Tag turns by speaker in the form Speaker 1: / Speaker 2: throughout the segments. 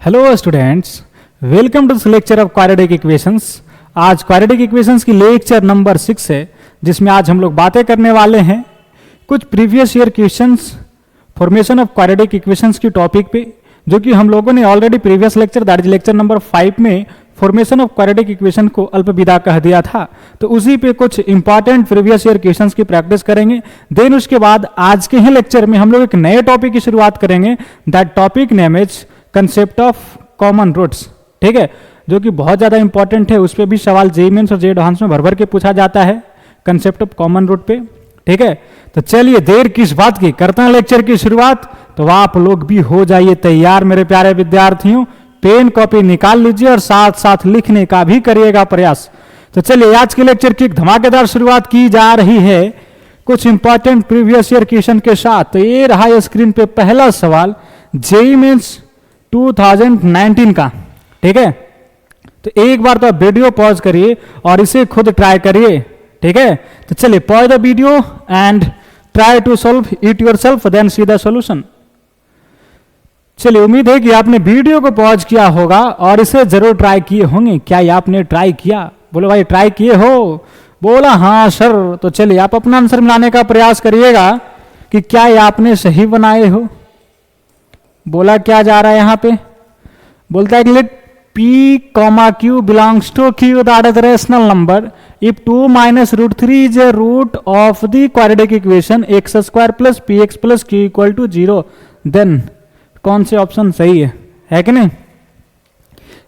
Speaker 1: Hello students, welcome to this lecture of quadratic equations. आज quadratic equations की lecture number 6 है, जिसमें आज हम लोग बातें करने वाले हैं कुछ previous year questions formation of quadratic equations की टॉपिक पे, जो कि हम लोगों ने already previous lecture that is lecture number 5 में फॉर्मेशन ऑफ क्वाड्रेटिक इक्वेशन को अल्पविदा कह दिया था। तो उसी पे कुछ इंपॉर्टेंट प्रीवियस ईयर क्वेश्चंस की प्रैक्टिस करेंगे। देन उसके बाद आज के ही लेक्चर में हम लोग एक नए टॉपिक की शुरुआत करेंगे। That topic name is concept of common roots. ठीक है, जो कि बहुत ज्यादा इंपॉर्टेंट है। उस पर भी सवाल जेईई मेंस और जेईई एडवांस में भर भर के पूछा जाता है, कंसेप्ट ऑफ कॉमन रूट पे। ठीक है, तो चलिए देर किस बात की, करते हैं लेक्चर की शुरुआत। तो आप लोग भी हो जाइए तैयार मेरे प्यारे विद्यार्थियों, पेन कॉपी निकाल लीजिए और साथ साथ लिखने का भी करिएगा प्रयास। तो चलिए आज के लेक्चर की एक धमाकेदार शुरुआत की जा रही है कुछ इंपॉर्टेंट प्रीवियस ईयर क्वेश्चन के साथ। तो ये रहा स्क्रीन पे पहला सवाल जेईई मेंस 2019 का। ठीक है, तो एक बार तो आप वीडियो पॉज करिए और इसे खुद ट्राई करिए। ठीक है, तो चलिए pause the video and try to solve it yourself, then see the solution. चलिए, उम्मीद है कि आपने वीडियो को पॉज किया होगा और इसे जरूर ट्राई किए होंगे। क्या ये आपने ट्राई किया? बोलो भाई ट्राई किए हो? बोला हाँ सर। तो चलिए आप अपना आंसर मिलाने का प्रयास करिएगा कि क्या ये आपने सही बनाए हो। बोला क्या जा रहा है यहाँ पे? बोलता है late p, q belongs to q that is rational number if 2 minus root 3 is a root of the quadratic equation x square plus px plus q equal to 0, then कौन से ऑप्शन सही है कि नहीं?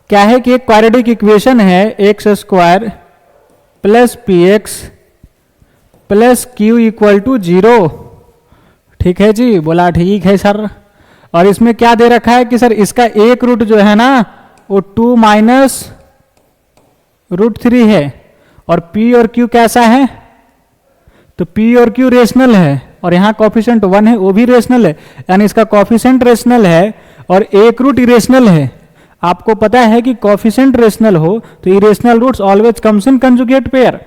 Speaker 1: क्या है कि एक क्वाड्रेटिक इक्वेशन है x square plus p x plus q equal to 0। ठीक है जी, बोला ठीक है सर। और इसमें क्या दे रखा है कि सर इसका एक रूट जो है ना वो 2 माइनस रूट 3 है और p और q कैसा है? तो p और q रेशनल है और यहाँ कॉफिशिएंट 1 है, वो भी रेशनल है, यानी इसका कॉफिशिएंट रेशनल है और एक रूट इरेशनल है। आपको पता है कि कॉफिशिएंट रेशनल हो तो irrational roots always comes in conjugate pair.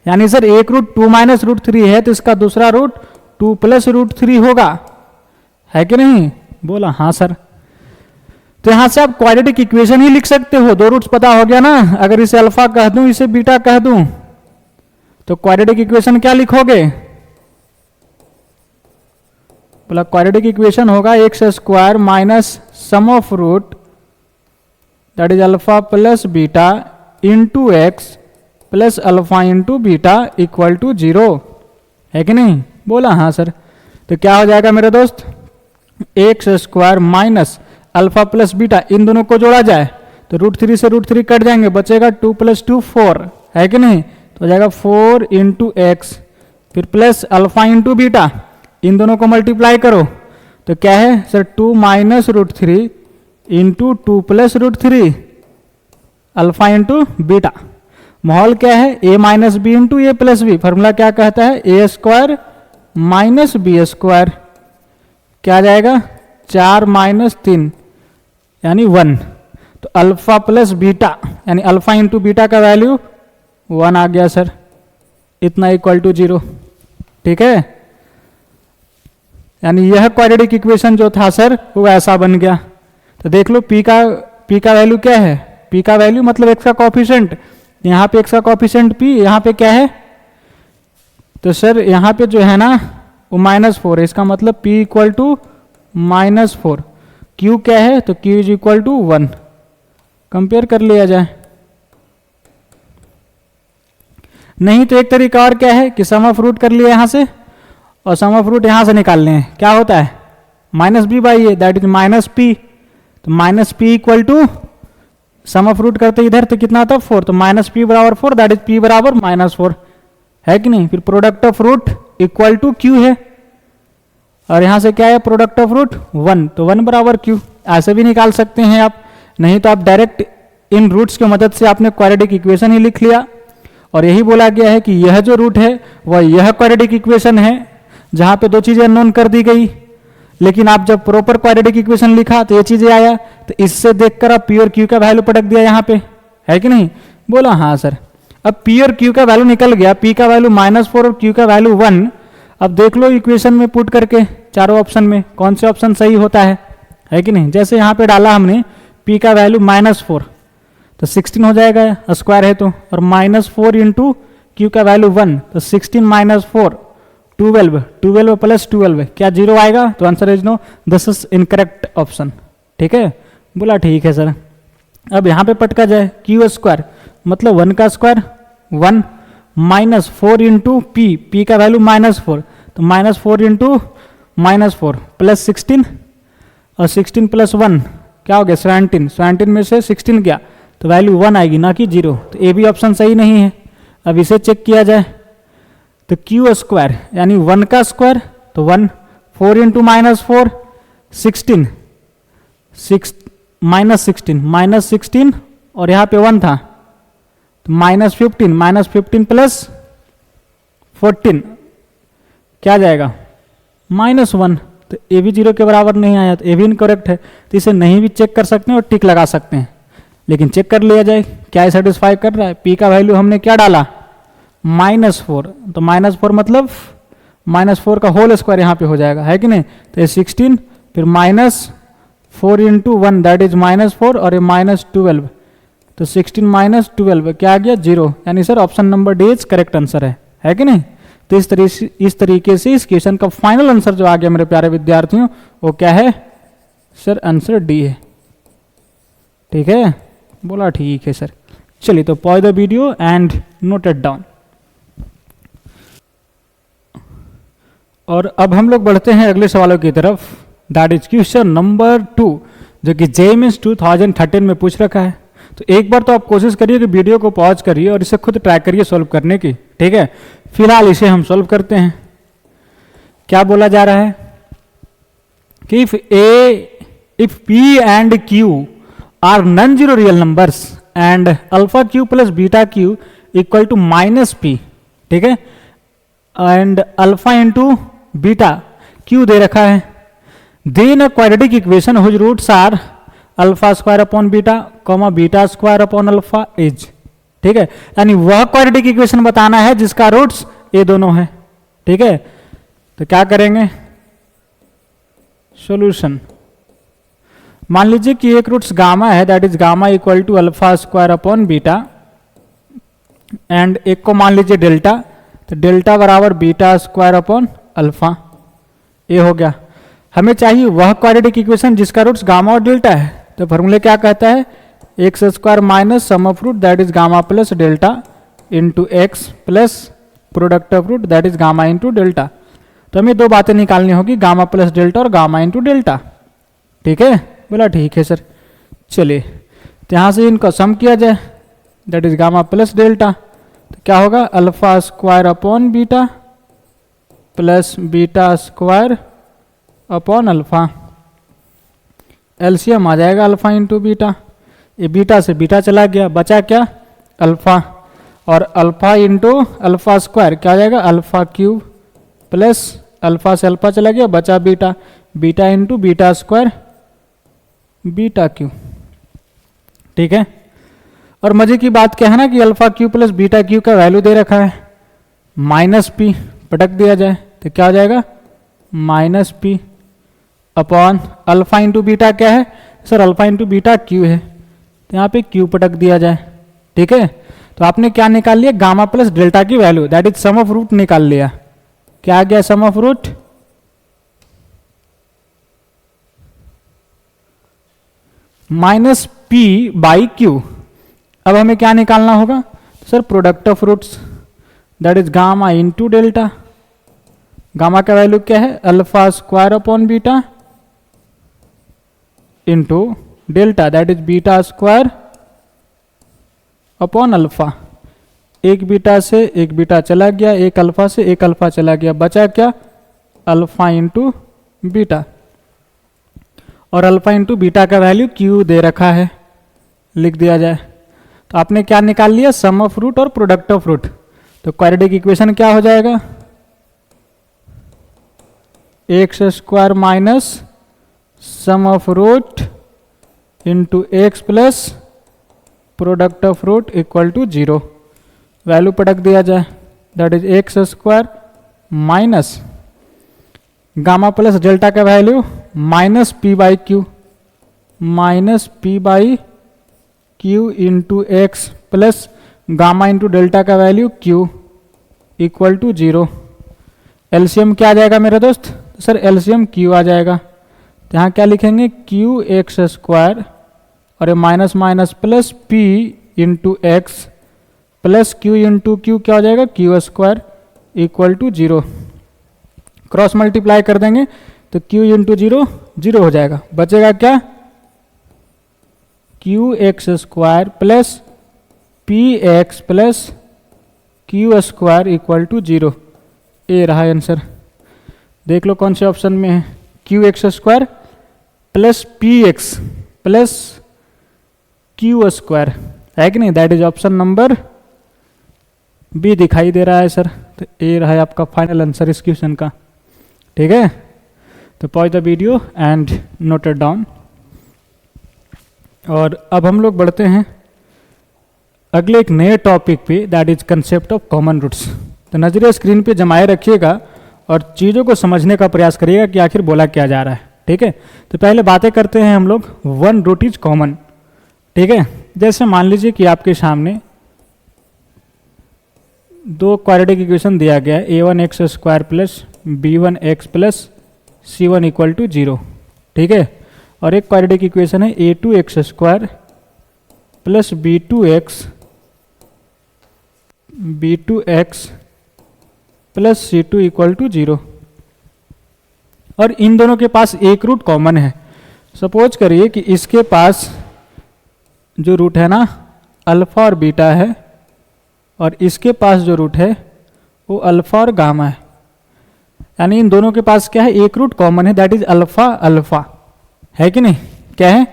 Speaker 1: यानी सर एक रूट 2 माइनस रूट 3 है तो इसका दूसरा रूट 2 प्लस रूट 3 होगा, है कि नहीं? बोला हाँ सर। तो यहां से आप क्वाड्रेटिक इक्वेशन ही लिख सकते हो। दो रूट्स पता हो गया ना। अगर इसे अल्फा कह दूं, इसे बीटा कह दूं, तो क्वाड्रेटिक इक्वेशन क्या लिखोगे? बोला क्वाड्रेटिक इक्वेशन होगा x square minus sum of root that is alpha plus beta into x plus alpha into beta equal to 0, है कि नहीं? बोला हाँ सर। तो क्या हो जाएगा मेरे दोस्त? X square minus alpha plus beta, इन दोनों को जोड़ा जाए तो रूट 3 से रूट 3 कट जाएंगे, बचेगा 2 प्लस 2 4, है कि नहीं? तो हो जाएगा 4 इंटू एक्स फिर प्लस अल्फा इंटू बीटा, इन दोनों को मल्टीप्लाई करो तो क्या है sir 2 minus root 3 into 2 plus root 3 alpha into beta. माहौल क्या है? A minus b into a plus b. Formula क्या कहता है? A square minus b square. क्या आ जाएगा? 4 माइनस 3 यानी 1। तो अल्फा प्लस बीटा यानी अल्फा इंटू बीटा का वैल्यू 1 आ गया सर, इतना इक्वल टू 0। ठीक है, यानी यह क्वाड्रेटिक इक्वेशन जो था सर वो ऐसा बन गया। तो देख लो p का वैल्यू क्या है? p का वैल्यू मतलब x का कॉफिशिएंट, यहाँ पे x का कॉफिशिएंट p, यहाँ पे क्या है? तो सर यहाँ पे जो है ना वो -4 है, इसका मतलब p इक्वल टू -4। q क्या है? तो q is equal to 1। Compare कर लिया जाए। नहीं तो एक तरीका और क्या है कि सम ऑफ रूट कर लिया यहाँ से और सम ऑफ रूट यहाँ से निकालने हैं। क्या होता है? Minus b by a that is minus p. तो minus p equal to sum of root करते इधर तो कितना था? 4। तो माइनस पी बराबर 4 दैट इज पी बराबर -4, है कि नहीं? फिर product of root equal to q है और यहां से क्या है? प्रोडक्ट ऑफ रूट 1, तो 1 बराबर क्यू। ऐसे भी निकाल सकते हैं आप, नहीं तो आप डायरेक्ट इन रूट्स की मदद से आपने क्वाड्रेटिक इक्वेशन ही लिख लिया। और यही बोला गया है कि यह जो रूट है वह यह क्वाड्रेटिक इक्वेशन है जहां पे दो चीजें अननोन कर दी गई। लेकिन आप जब प्रॉपर क्वाड्रेटिक इक्वेशन लिखा तो ये चीजें आया, तो इससे देखकर आप पी और क्यू का वैल्यू पटक दिया यहाँ पे, है कि नहीं? बोला हाँ सर। अब पी और क्यू का वैल्यू निकल गया, पी का वैल्यू -4 और क्यू का वैल्यू 1। अब देख लो इक्वेशन में पुट करके चारों ऑप्शन में कौन से ऑप्शन सही होता है कि नहीं? जैसे यहाँ पे डाला हमने पी का वैल्यू -4, तो 16 हो जाएगा, स्क्वायर है तो, और -4 इंटू क्यू का वैल्यू 1, तो 16 - 4 12, 12 प्लस 12 क्या 0 आएगा, तो answer is no, this is incorrect option. ठीक है, बोला ठीक है सर। अब यहाँ पे पटका जाए, क्यू स्क्वायर मतलब 1 का स्क्वायर 1 -4 इंटू पी का वैल्यू -4, तो -4 इंटू -4 प्लस 16, और 16 प्लस 1 क्या हो गया 17, 17 में से 16 गया तो वैल्यू 1 आएगी ना कि 0, तो ए भी ऑप्शन सही नहीं है। अब इसे चेक किया जाए तो क्यू स्क्वायर यानी 1 का स्क्वायर तो 1, 4 इंटू -4 16, -16 और यहाँ पे 1 था तो -15 प्लस 14 क्या जाएगा -1, तो ए भी 0 के बराबर नहीं आया, तो ए भी इनकरेक्ट है। तो इसे नहीं भी चेक कर सकते हैं और टिक लगा सकते हैं, लेकिन चेक कर लिया जाए क्या ये सेटिस्फाई कर रहा है। पी का वैल्यू हमने क्या डाला -4, तो -4 मतलब -4 का होल स्क्वायर यहाँ पे हो जाएगा, है कि नहीं। तो ये 16 फिर -4 इंटू 1 दैट इज -4 और ये -12, तो 16 - 12 क्या आ गया 0, यानी sir option number D is correct answer है कि नहीं। तो इस तरीके से इस क्वेश्चन का फाइनल आंसर जो आ गया मेरे प्यारे विद्यार्थियों वो क्या है सर, आंसर डी है। ठीक है, बोला ठीक है सर। चलिए तो pause the video and note it down. और अब हम लोग बढ़ते हैं अगले सवालों की तरफ, दैट इज क्वेश्चन नंबर 2 जो कि जेईई मेंस 2013 में पूछ रखा है। तो एक बार तो आप कोशिश करिए कि वीडियो को पॉज करिए और इसे खुद ट्राई करिए सॉल्व करने की। ठीक है, फिलहाल इसे हम सॉल्व करते हैं। क्या बोला जा रहा है कि if p and q are non zero real numbers and alpha q plus beta q equal to -p, ठीक है, and alpha into beta q दे रखा है, then a quadratic equation whose roots are alpha square upon beta comma beta square upon alpha is. ठीक है, यानी वह quadratic equation बताना है जिसका रूट्स ये दोनों है। ठीक है, तो क्या करेंगे सॉल्यूशन। मान लीजिए कि एक रूट्स गामा है, that is gamma equal to alpha square upon beta, and एक को मान लीजिए डेल्टा, तो डेल्टा बराबर बीटा स्क्वायर अपॉन अल्फा। ये हो गया। हमें चाहिए वह क्वाड्रेटिक इक्वेशन जिसका रूट्स गामा और डेल्टा है, तो फॉर्मूले क्या कहता है x square minus sum of root that is gamma plus delta into x plus product of root that is gamma into delta. तो हमें दो बातें निकालनी होगी, गामा प्लस डेल्टा और गामा इंटू डेल्टा। ठीक है, बोला ठीक है सर। चलिए तो यहाँ से इनको सम किया जाए, that is gamma plus delta, तो क्या होगा alpha square upon beta plus beta square upon alpha. LCM आ जाएगा अल्फा इंटू बीटा, ये बीटा से बीटा चला गया, बचा क्या अल्फा, और अल्फा इंटू अल्फा स्क्वायर क्या आ जाएगा अल्फा क्यूब प्लस अल्फा से अल्फा चला गया, बचा beta, beta into beta square beta Q. ठीक है, और मजे की बात क्या है ना कि alpha q plus beta Q का वैल्यू दे रखा है -p, पटक दिया जाए तो क्या हो जाएगा -p upon alpha into beta क्या है sir alpha into beta Q है, तो यहाँ पे क्यू पटक दिया जाए। ठीक है, तो आपने क्या निकाल लिया गामा प्लस डेल्टा की value that is sum of root निकाल लिया। क्या आ गया सम ऑफ रूट -p/q। अब हमें क्या निकालना होगा sir product of roots that is gamma into delta. Gamma का वैल्यू क्या है alpha square upon beta into delta that is beta square upon alpha. एक बीटा से एक बीटा चला गया, एक अल्फा से एक अल्फा चला गया, बचा क्या अल्फा इंटू बीटा, और अल्फा इंटू बीटा का वैल्यू क्यू दे रखा है, लिख दिया जाए। तो आपने क्या निकाल लिया सम ऑफ रूट और प्रोडक्ट ऑफ रूट। तो क्वाड्रेटिक इक्वेशन क्या हो जाएगा x square minus sum of root into x plus product of root equal to 0। Value पटक दिया जाए that is x square minus gamma plus delta का value -p/q minus p by q into x plus gamma into delta का value q equal to 0। LCM क्या आ जाएगा मेरे दोस्त? तो सर एलसीएम क्यू आ जाएगा। तो यहाँ क्या लिखेंगे? क्यू एक्स स्क्वायर और ये minus minus plus p into x plus q into q क्या हो जाएगा? Q square equal to 0। Cross multiply कर देंगे तो क्यू इंटू 0 0 हो जाएगा। बचेगा क्या? Q x square plus p x plus q square equal to 0। ए रहा आंसर। देख लो कौन से ऑप्शन में है। Q x square plus p x plus q square है कि नहीं? That is option number b दिखाई दे रहा है सर। तो ए रहा है आपका फाइनल आंसर इस क्वेश्चन का। ठीक है, तो pause the video and note it down. और अब हम लोग बढ़ते हैं अगले एक नए टॉपिक पे, that is concept of common roots. तो नजरिया स्क्रीन पे जमाए रखिएगा और चीज़ों को समझने का प्रयास करिएगा कि आखिर बोला क्या जा रहा है। ठीक है, तो पहले बातें करते हैं हम लोग वन रूट इज कॉमन। ठीक है, जैसे मान लीजिए कि आपके सामने दो क्वाड्रेटिक इक्वेशन दिया गया है, a1 x square plus b1 x plus c1 equal to 0। ठीक है, और एक क्वाड्रेटिक इक्वेशन है a2 x square plus b2 x plus c2 equal to 0। और इन दोनों के पास एक रूट कॉमन है। सपोज करिए कि इसके पास जो रूट है ना अल्फा और बीटा है, और इसके पास जो रूट है वो अल्फा और गामा है। यानी इन दोनों के पास क्या है? एक रूट कॉमन है, दैट इज अल्फा अल्फा, है कि नहीं? क्या है?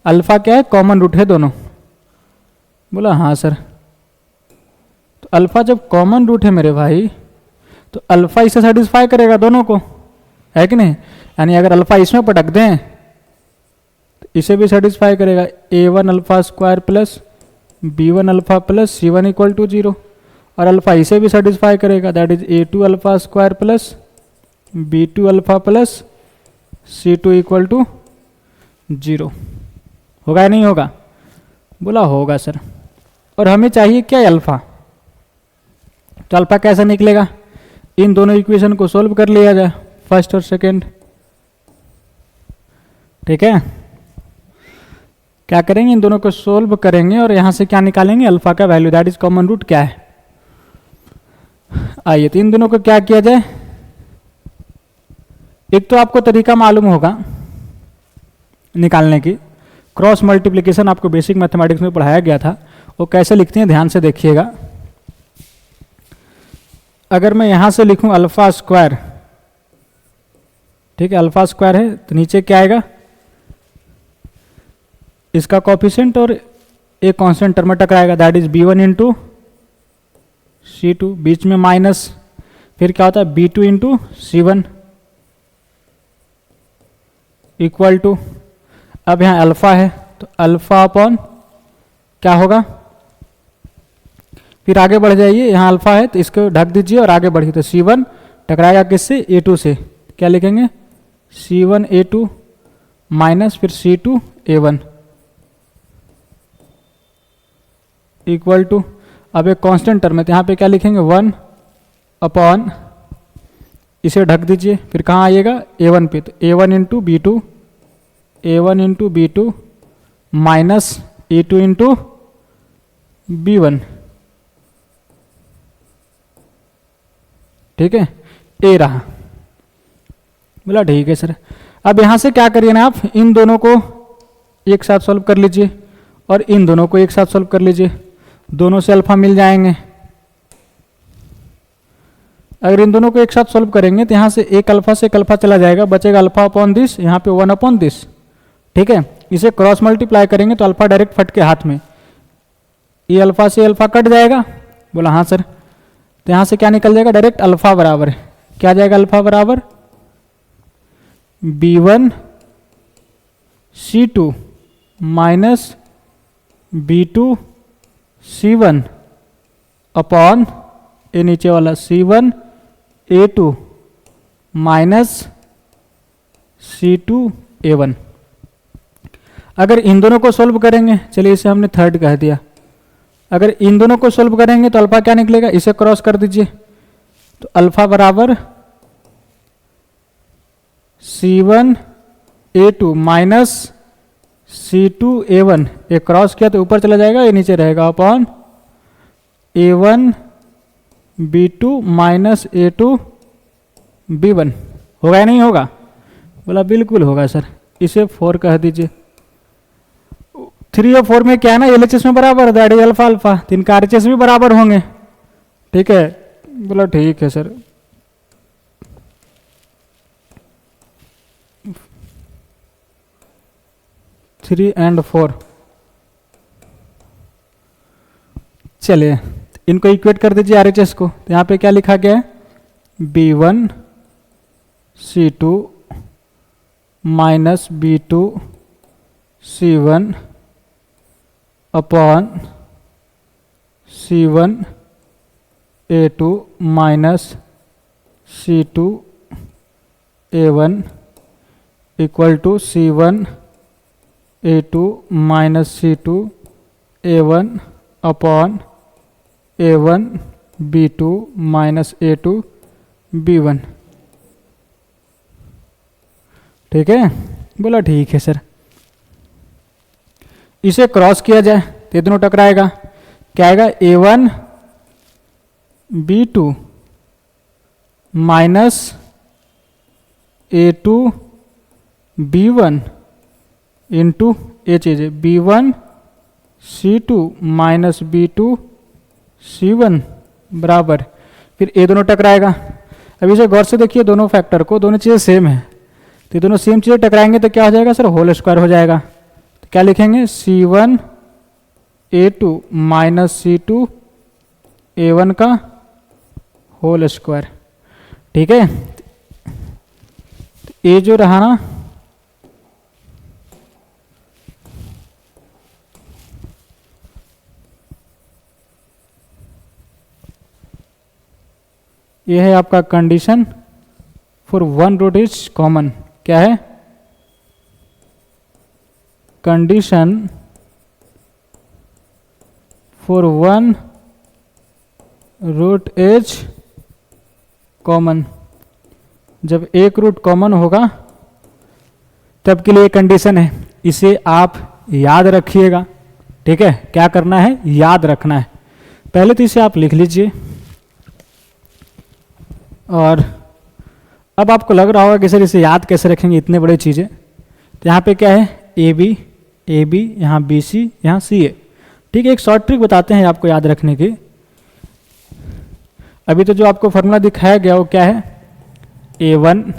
Speaker 1: अल्फा क्या है? कॉमन रूट है दोनों। बोला हाँ सर। तो अल्फा जब कॉमन रूट है मेरे भाई, तो अल्फा इसे सेटिस्फाई करेगा दोनों को, है कि नहीं? यानी अगर अल्फा इसमें पटक दें तो इसे भी सेटिस्फाई करेगा। a1 alpha square plus b1 alpha plus c1 equal to 0, और अल्फा इसे भी सेटिस्फाई करेगा, that is a2 alpha square plus b2 alpha plus c2 equal to 0। होगा या नहीं होगा? बोला होगा सर। और हमें चाहिए क्या? अल्फा। तो अल्फा कैसे निकलेगा? इन दोनों इक्वेशन को सोल्व कर लिया जाए, फर्स्ट और सेकेंड। ठीक है, क्या करेंगे? इन दोनों को सोल्व करेंगे और यहां से क्या निकालेंगे? अल्फा का value, that is common root क्या है। आइए, तो इन दोनों को क्या किया जाए? एक तो आपको तरीका मालूम होगा निकालने की, क्रॉस मल्टीप्लिकेशन आपको बेसिक मैथमेटिक्स में पढ़ाया गया था। वो कैसे लिखते हैं ध्यान से देखिएगा। अगर मैं यहां से लिखूं अल्फा स्क्वायर, ठीक है, अल्फा स्क्वायर है, तो नीचे क्या आएगा? इसका कॉफिशिएंट और एक कांस्टेंट टर्म टकराएगा, that is b1 into c2, बीच में माइनस, फिर क्या होता है? b2 into c1 equal to, अब यहाँ अल्फा है तो अल्फा अपॉन क्या होगा? फिर आगे बढ़ जाइए, यहाँ अल्फा है तो इसको ढक दीजिए और आगे बढ़िए, तो c1 टकराएगा किससे? a2 से। क्या लिखेंगे? c1 a2 माइनस फिर c2 a1 इक्वल टू, अब एक कांस्टेंट टर्म है तो यहाँ पे क्या लिखेंगे? 1 अपॉन, इसे ढक दीजिए, फिर कहाँ आइएगा? a1 पे, तो a1 into b2, a1 into b2 minus a2 into b1। ठीक है, ए रहा। बोला ठीक है सर। अब यहां से क्या करिए ना, आप इन दोनों को एक साथ सॉल्व कर लीजिए और इन दोनों को एक साथ सॉल्व कर लीजिए, दोनों से अल्फा मिल जाएंगे। अगर इन दोनों को एक साथ सॉल्व करेंगे तो यहां से एक अल्फा से एक अल्फा चला जाएगा, बचेगा अल्फा अपॉन दिस, यहाँ पे 1 अपॉन दिस। ठीक है, इसे क्रॉस मल्टीप्लाई करेंगे तो अल्फा डायरेक्ट फट के हाथ में, ये अल्फा से अल्फा कट जाएगा। बोला हाँ सर। तो यहां से क्या निकल जाएगा? डायरेक्ट अल्फा बराबर क्या जाएगा? अल्फा बराबर b1 c2 minus b2 c1 upon ए नीचे वाला c1 a2 minus c2 a1। अगर इन दोनों को सोल्व करेंगे, चलिए इसे हमने थर्ड कह दिया, अगर इन दोनों को सोल्व करेंगे तो अल्फा क्या निकलेगा, इसे क्रॉस कर दीजिए, तो अल्फा बराबर C1A2 माइनस C2A1, ये क्रॉस किया तो ऊपर चला जाएगा, ये नीचे रहेगा, अपॉन A1B2 माइनस A2B1। होगा या नहीं होगा? बोला बिल्कुल होगा सर, इसे 4 कह दीजिए। 3 और 4 में क्या है ना, एलएचएस में बराबर है, दैट इज अल्फा अल्फा, तो इनका आरएचएस भी बराबर होंगे। ठीक है, बोला ठीक है सर। थ्री एंड 4, चलिए इनको इक्वेट कर दीजिए आरएचएस को। तो यहाँ पे क्या लिखा गया है, B1 C2 minus B2 C1 upon C1 A2 minus C2 A1 equal to C1 A2 minus C2 A1 upon A1 B2 minus A2 B1। ठीक है, बोला ठीक है सर। इसे क्रॉस किया जाए तो ये दोनों टकराएगा, क्या आएगा, A1 B2 minus A2 B1 into ये चीज़ B1 C2 minus B2 C1 बराबर, फिर ये दोनों टकराएगा। अब इसे गौर से देखिए, दोनों फैक्टर को, दोनों चीज़ें सेम है, तो ये दोनों सेम चीज़ें टकराएंगे तो क्या हो जाएगा सर, होल स्क्वायर हो जाएगा। तो क्या लिखेंगे, C1 A2 minus C2 A1 का होल स्क्वायर। ठीक है, तो ये जो रहा ना, ये है आपका condition for one root is common. क्या है, condition for one root is common. जब एक रूट कॉमन होगा तब के लिए कंडीशन है, इसे आप याद रखिएगा। ठीक है, क्या करना है, याद रखना है। पहले तो इसे आप लिख लीजिए, और अब आपको लग रहा होगा कि सर इसे याद कैसे रखेंगे, इतने बड़े चीज़ें। तो यहाँ पे क्या है, ए बी, यहाँ बी सी, यहाँ सी ए। ठीक है, एक शॉर्ट ट्रिक बताते हैं आपको याद रखने की। अभी तो जो आपको फॉर्मूला दिखाया गया वो क्या है, A1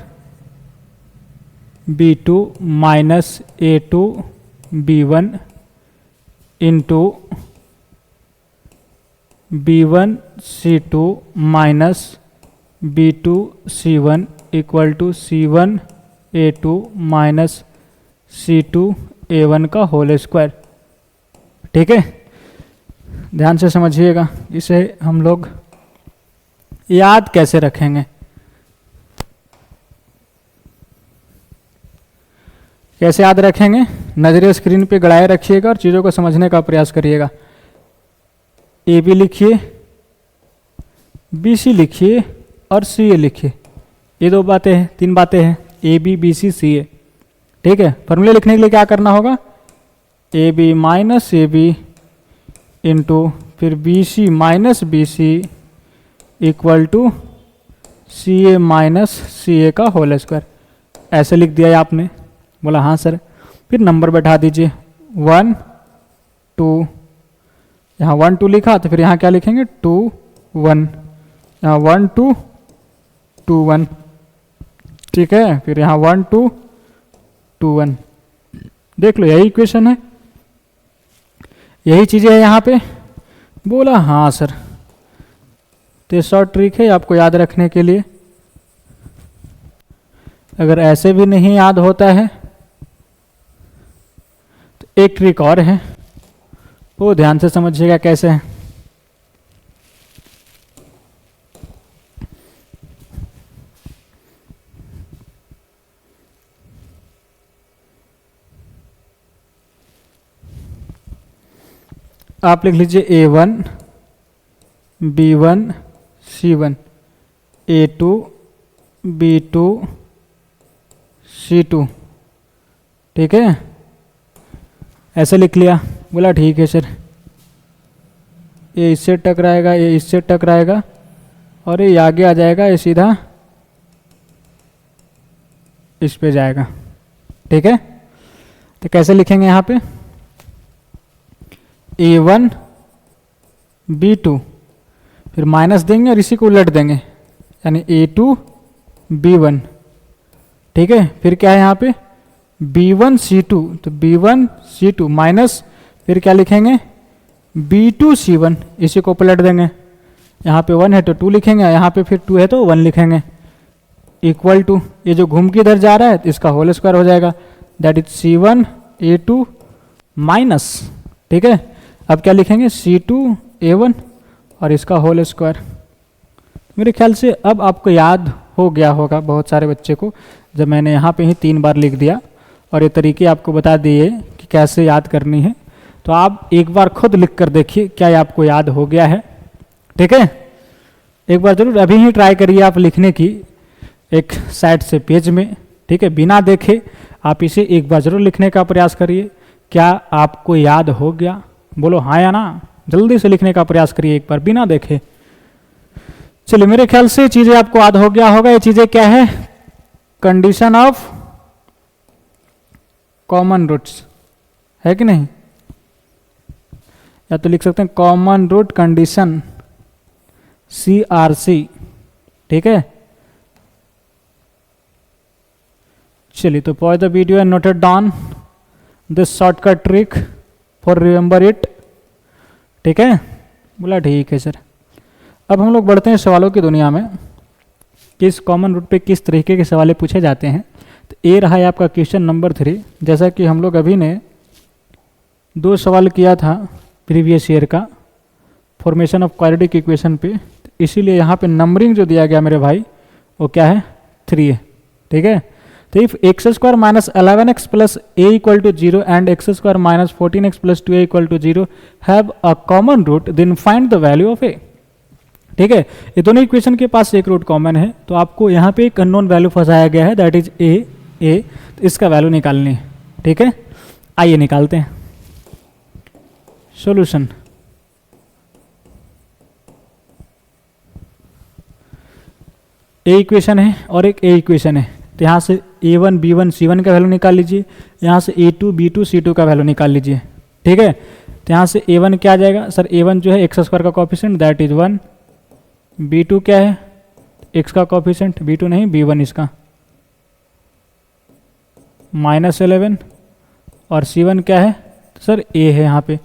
Speaker 1: B2 minus A2 B1 into B1 C2 minus B2 C1 equal to C1 A2 minus C2 A1 का होल स्क्वायर। ठीक है, ध्यान से समझिएगा, इसे हम लोग याद कैसे रखेंगे। कैसे याद रखेंगे, नजरें स्क्रीन पे गड़ाए रखिएगा और चीज़ों को समझने का प्रयास करिएगा। ए बी लिखिए, बी सी लिखिए और सी ए लिखिए। ये दो बातें हैं, तीन बातें हैं, ए बी बी सी सी ए। ठीक है, फॉर्मूले लिखने के लिए क्या करना होगा, a b minus a b into फिर b c minus b c equal to c a minus c a का होल स्क्वायर। ऐसे लिख दिया है आपने, बोला हाँ सर। फिर नंबर बैठा दीजिए, 1 2, यहाँ 1 2 लिखा तो फिर यहाँ क्या लिखेंगे, 2 1, यहाँ 1 2 2 1। ठीक है, फिर यहाँ 1 2 2 1। देख लो, यही इक्वेशन है, यही चीज़ें है यहाँ पे। बोला हाँ सर। तो शॉर्ट ट्रिक है आपको याद रखने के लिए। अगर ऐसे भी नहीं याद होता है तो एक ट्रिक और है, वो ध्यान से समझिएगा कैसे है। आप लिख लीजिए A1 B1 C1 A2 B2 C2, ठीक है, ऐसे लिख लिया। बोला ठीक है सर, ये इससे टकराएगा, ये इससे टकराएगा और ये आगे आ जाएगा, ये सीधा इस पे जाएगा, ठीक है। तो कैसे लिखेंगे यहाँ पे A1 B2, फिर माइनस देंगे और इसी को उलट देंगे, यानी A2 B1, ठीक है। फिर क्या है यहाँ पे B1 C2, तो B1 C2 माइनस फिर क्या लिखेंगे B2 C1, इसी को पलट देंगे। यहाँ पे 1 है तो 2 लिखेंगे, यहाँ पे फिर 2 है तो 1 लिखेंगे, इक्वल टू ये जो घूम के इधर जा रहा है तो इसका होल स्क्वायर हो जाएगा, that is C1 A2 minus, ठीक है। अब क्या लिखेंगे C2 A1 और इसका होल स्क्वायर। मेरे ख्याल से अब आपको याद हो गया होगा बहुत सारे बच्चे को, जब मैंने यहाँ पे ही 3 बार लिख दिया और ये तरीके आपको बता दिए कि कैसे याद करनी है। तो आप एक बार खुद लिख कर देखिए क्या ये आपको याद हो गया है, ठीक है। एक बार जरूर अभी ही ट्राई करिए आप लिखने की एक साइड से पेज में, ठीक है, बिना देखे आप इसे एक बार जरूर लिखने का प्रयास करिए। क्या आपको याद हो गया? बोलो हाँ या ना, जल्दी से लिखने का प्रयास करिए एक बार बिना देखे। चलिए, मेरे ख्याल से चीजें आपको याद हो गया होगा। ये चीजें क्या है, कंडीशन ऑफ कॉमन रूट्स है कि नहीं, या तो लिख सकते हैं कॉमन रूट कंडीशन CRC, ठीक है। चलिए, तो pause the video and noted down this shortcut trick for remember it, ठीक है। बोला ठीक है सर। अब हम लोग बढ़ते हैं सवालों की दुनिया में, किस कॉमन रूट पे किस तरीके के सवाल पूछे जाते हैं। तो ये रहा है आपका क्वेश्चन नंबर 3। जैसा कि हम लोग अभी ने 2 सवाल किया था प्रीवियस ईयर का फॉर्मेशन ऑफ क्वाड्रेटिक इक्वेशन पे, इसीलिए यहाँ पे नंबरिंग जो दिया गया मेरे भाई वो क्या है 3 है, ठीक है। तो if x square minus 11x plus a equal to 0 and x square minus 14x plus 2a equal to 0 have a common root then find the value of a, ठीक है। ये दोनों इक्वेशन के पास एक रूट कॉमन है, तो आपको यहाँ पे एक अननोन वैल्यू फंसाया गया है, दैट इज ए, तो इसका वैल्यू निकालनी है, ठीक है। आइए निकालते हैं सॉल्यूशन। ए इक्वेशन है और एक ए इक्वेशन है, तो यहाँ से A1 B1 C1 का वैल्यू निकाल लीजिए, यहाँ से A2 B2 C2 का वैल्यू निकाल लीजिए, ठीक है। तो यहाँ से A1 क्या आ जाएगा सर, A1 जो है एक्स स्क्वायर का कॉफिशेंट दैट इज 1, B2 क्या है x का कॉफिशेंट, B2 नहीं B1 इसका -11, और C1 क्या है तो सर A है यहाँ पे,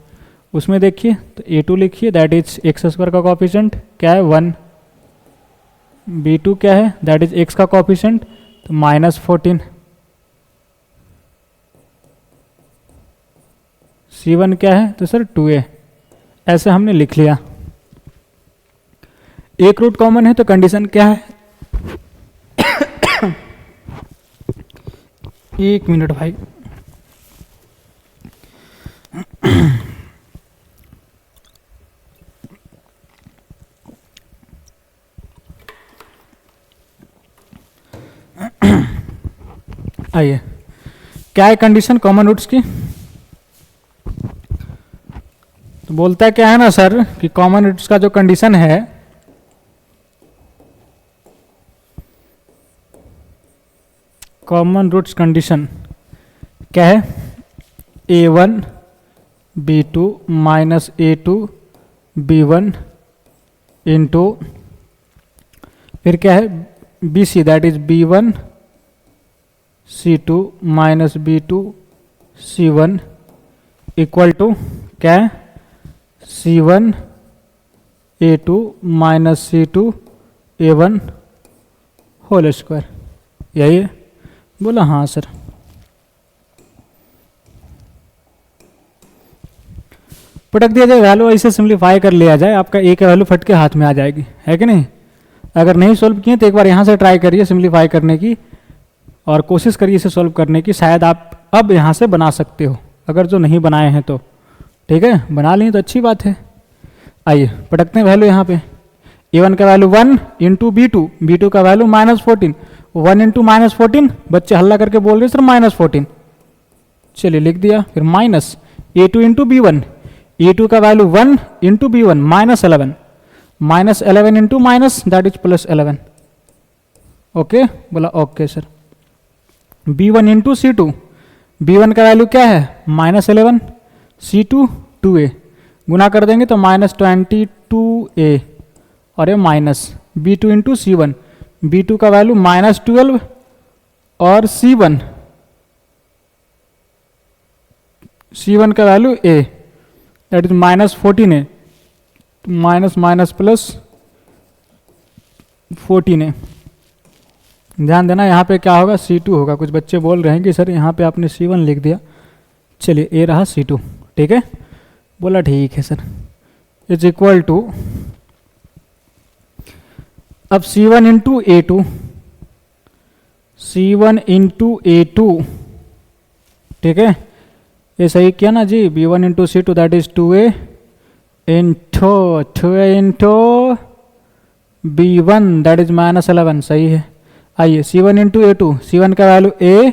Speaker 1: उसमें देखिए तो A2 लिखिए दैट इज एक्स स्क्वायर का कॉफिशेंट क्या है 1, B2 क्या है दैट इज x का कॉफिशेंट तो -14, C1 क्या है तो सर 2a। ऐसे हमने लिख लिया। एक रूट कॉमन है तो कंडीशन क्या है 1 मिनट भाई। आइए, क्या है कंडीशन कॉमन रूट्स की, तो बोलता है क्या है ना सर कि कॉमन रूट्स का जो कंडीशन है कॉमन रूट्स कंडीशन क्या है A1 B2 minus A2 B1 into फिर क्या है BC that is B1 C2 minus B2 C1 equal to क्या है C1 A2 minus C2 A1 whole square, यही है। बोला हाँ सर। पटक दिया जाए वैल्यू, ऐसे सिंप्लीफाई कर लिया जाए, आपका ए का वैल्यू फट के हाथ में आ जाएगी, है कि नहीं। अगर नहीं सोल्व किए तो एक बार यहाँ से ट्राई करिए सिंप्लीफाई करने की और कोशिश करिए इसे सॉल्व करने की, शायद आप अब यहाँ से बना सकते हो, अगर जो नहीं बनाए हैं तो, ठीक है, बना लिए तो अच्छी बात है। आइए पटकते हैं वैल्यू यहाँ पे। a1 का वैल्यू 1 इंटू b2 का वैल्यू -14, 1 इंटू -14, बच्चे हल्ला करके बोल रहे सर -14, चलिए लिख दिया। फिर minus a2 into b1, a2 का value 1 into b1 -11, -11 into minus that is +11। Okay, बोला okay sir. b1 into c2, b1 का वैल्यू क्या है -11, c2 2a, गुना कर देंगे तो -22a और ये minus b2 into c1, b2 का वैल्यू -12 और c1 का value a that is -14a, minus plus 14a। ध्यान देना यहाँ पे क्या होगा c2 होगा। कुछ बच्चे बोल रहे हैं कि सर यहाँ पे आपने c1 लिख दिया, चलिए a रहा c2, ठीक है। बोला ठीक है सर, इज इक्वल टू, अब c1 into a2, c1 into a2, ठीक है, ये सही किया ना जी। b1 into c2 that is 2a into b1 that is -11, सही है। आइए c1 इंटू a2, c1 का वैल्यू a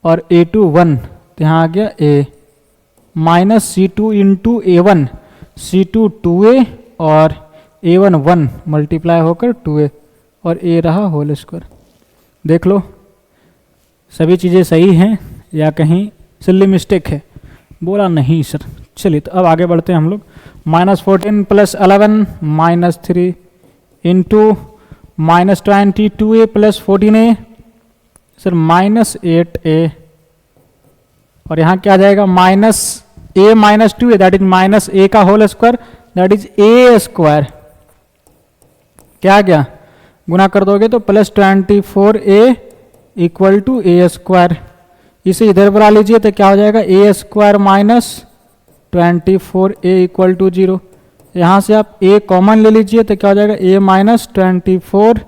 Speaker 1: और a2 1, तो यहाँ आ गया a, minus c2 into a1, c2 2a और a1 1 मल्टीप्लाई होकर 2a और a रहा होल स्क्वायर। देख लो सभी चीज़ें सही हैं या कहीं सिल्ली मिस्टेक है। बोला नहीं सर। चलिए तो अब आगे बढ़ते हैं हम लोग। -14 + 11 -3 into -22a + 14a, sir -8a, और यहाँ क्या आ जाएगा -a - 2a that is -a का whole square that is a square. क्या आ गया, गुना कर दोगे तो +24a equal to a square. इसे इधर बुला लीजिए तो क्या हो जाएगा a square -24a equal to 0। यहाँ से आप a कॉमन ले लीजिए तो क्या हो जाएगा a - 24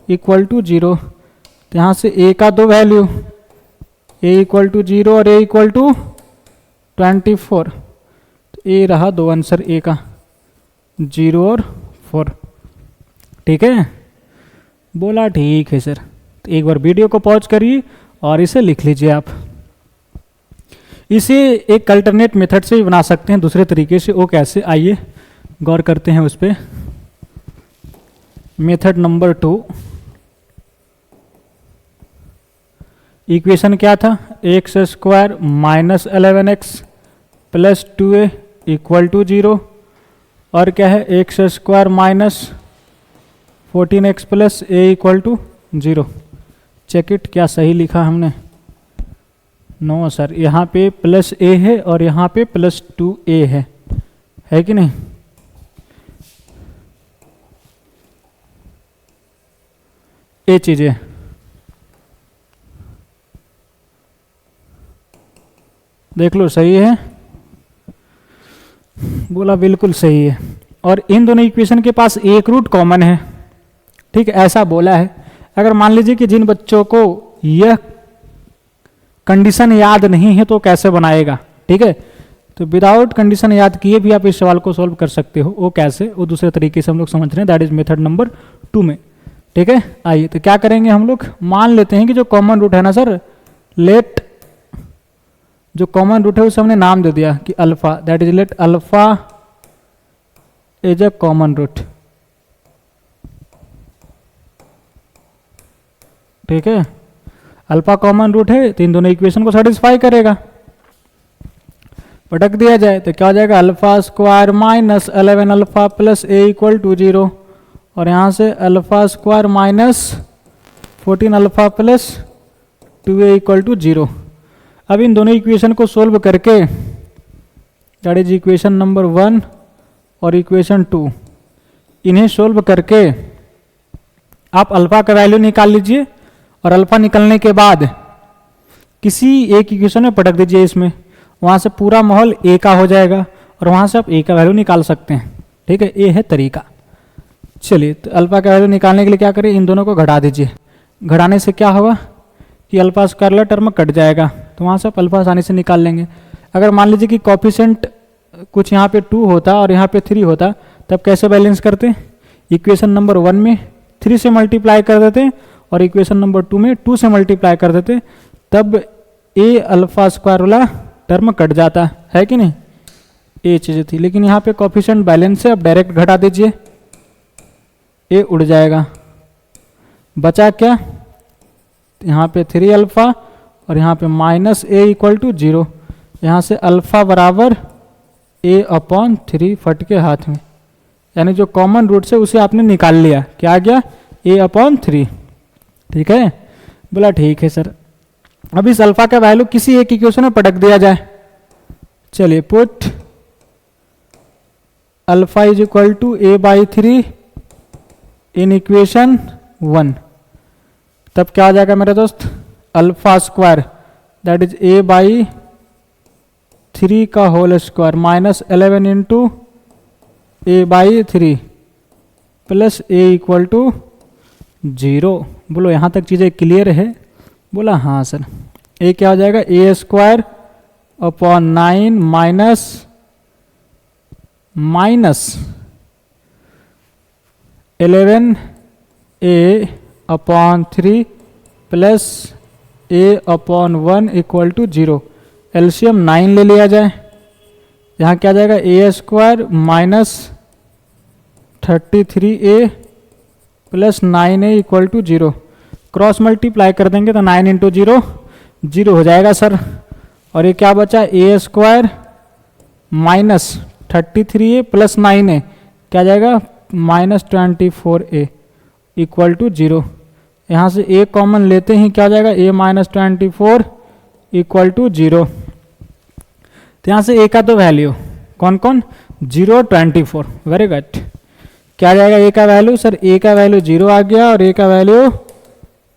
Speaker 1: इक्वल टू 0। तो यहाँ से a का दो वैल्यू, a इक्वल टू 0 और a इक्वल टू 24, तो a रहा दो आंसर a का 0 और 4, ठीक है। बोला ठीक है सर। तो एक बार वीडियो को पॉज करिए और इसे लिख लीजिए आप। इसे एक अल्टरनेट मेथड से भी बना सकते हैं दूसरे तरीके से, वो कैसे, आइए गौर करते हैं उस पर। मेथड नंबर 2, इक्वेशन क्या था, x² - 11x + 2a equal to 0, और क्या है x² - 14x + a equal to 0। Check it, क्या सही लिखा हमने? नो सर, यहाँ पे +a है और यहाँ पे +2a है कि नहीं? ये चीजें देख लो, सही है? बोला बिल्कुल सही है। और इन दोनों इक्वेशन के पास एक रूट कॉमन है, ठीक है, ऐसा बोला है। अगर मान लीजिए कि जिन बच्चों को यह कंडीशन याद नहीं है तो कैसे बनाएगा, ठीक है, तो विदाउट कंडीशन याद किए भी आप इस सवाल को सॉल्व कर सकते हो। वो कैसे, वो दूसरे तरीके से हम लोग समझ रहे हैं, दैट इज मेथड नंबर 2 में, ठीक है। आइए तो क्या करेंगे हम लोग, मान लेते हैं कि जो कॉमन रूट है ना सर, लेट जो कॉमन रूट है उसे हमने नाम दे दिया कि अल्फा, that is let alpha is a common root, ठीक है। अल्फा कॉमन रूट है तो इन दोनों इक्वेशन को सेटिस्फाई करेगा। पटक दिया जाए तो क्या हो जाएगा, alpha square minus 11 alpha plus a equal to 0, और यहाँ से alpha square minus 14 alpha plus 2a equal to 0। अब इन दोनों इक्वेशन को सोल्व करके, दैट इज इक्वेशन नंबर 1 और इक्वेशन 2, इन्हें सोल्व करके आप अल्फा का वैल्यू निकाल लीजिए, और अल्फा निकलने के बाद किसी एक इक्वेशन में पटक दीजिए इसमें, वहाँ से पूरा माहौल a का हो जाएगा और वहाँ से आप a का वैल्यू निकाल सकते हैं, ठीक है। ये है तरीका। चलिए तो अल्फा का वैल्यू निकालने के लिए क्या करें, इन दोनों को घटा दीजिए। घटाने से क्या होगा कि अल्फा स्क्वायर टर्म कट जाएगा, तो वहाँ से आप अल्फा आसानी से निकाल लेंगे। अगर मान लीजिए कि कॉफिशेंट कुछ यहाँ पे 2 होता और यहाँ पे 3 होता, तब कैसे बैलेंस करते? इक्वेशन नंबर 1 में 3 से मल्टीप्लाई कर देते और इक्वेशन नंबर 2 में 2 से मल्टीप्लाई कर देते, तब ए अल्फा स्क्वायर वाला टर्म कट जाता है कि नहीं? ये चीज़ थी, लेकिन यहाँ पे कोफिशिएंट बैलेंस है, अब डायरेक्ट घटा दीजिए, ए उड़ जाएगा, बचा क्या? यहाँ पे 3 अल्फा और यहाँ पे माइनस ए इक्वल टू 0, यहाँ से अल्फा बराबर ए अपॉन 3 फट के हाथ में, यानी जो कॉमन रूट है उसे आपने निकाल लिया, क्या आ गया? ए अपॉन 3। ठीक है, बोला ठीक है सर। अब इस अल्फा का वैल्यू किसी एक इक्वेशन में पटक दिया जाए। चलिए, put alpha is equal to a by 3 in equation 1, तब क्या आ जाएगा मेरे दोस्त? Alpha square that is a by 3 का whole square minus 11 into a by 3 plus a equal to 0। बोलो यहाँ तक चीज़ें क्लियर है? बोला हाँ सर। ए क्या हो जाएगा? A square upon 9 minus 11 a upon 3 plus a upon 1 equal to 0। LCM 9 ले लिया जाए, यहाँ क्या जाएगा? A square minus 33 a plus 9 a equal to 0। Cross multiply कर देंगे तो 9 इंटू 0 0 हो जाएगा सर। और ये क्या बचा? A square minus 33 a plus 9 a क्या जाएगा? Minus 24 a equal to 0। यहाँ से ए कॉमन लेते ही क्या हो जाएगा? ए माइनस 24 इक्वल टू 0। तो यहाँ से ए का तो वैल्यू कौन कौन? 0 24। Very good. क्या आ जाएगा ए का वैल्यू? सर ए का वैल्यू 0 आ गया और ए का वैल्यू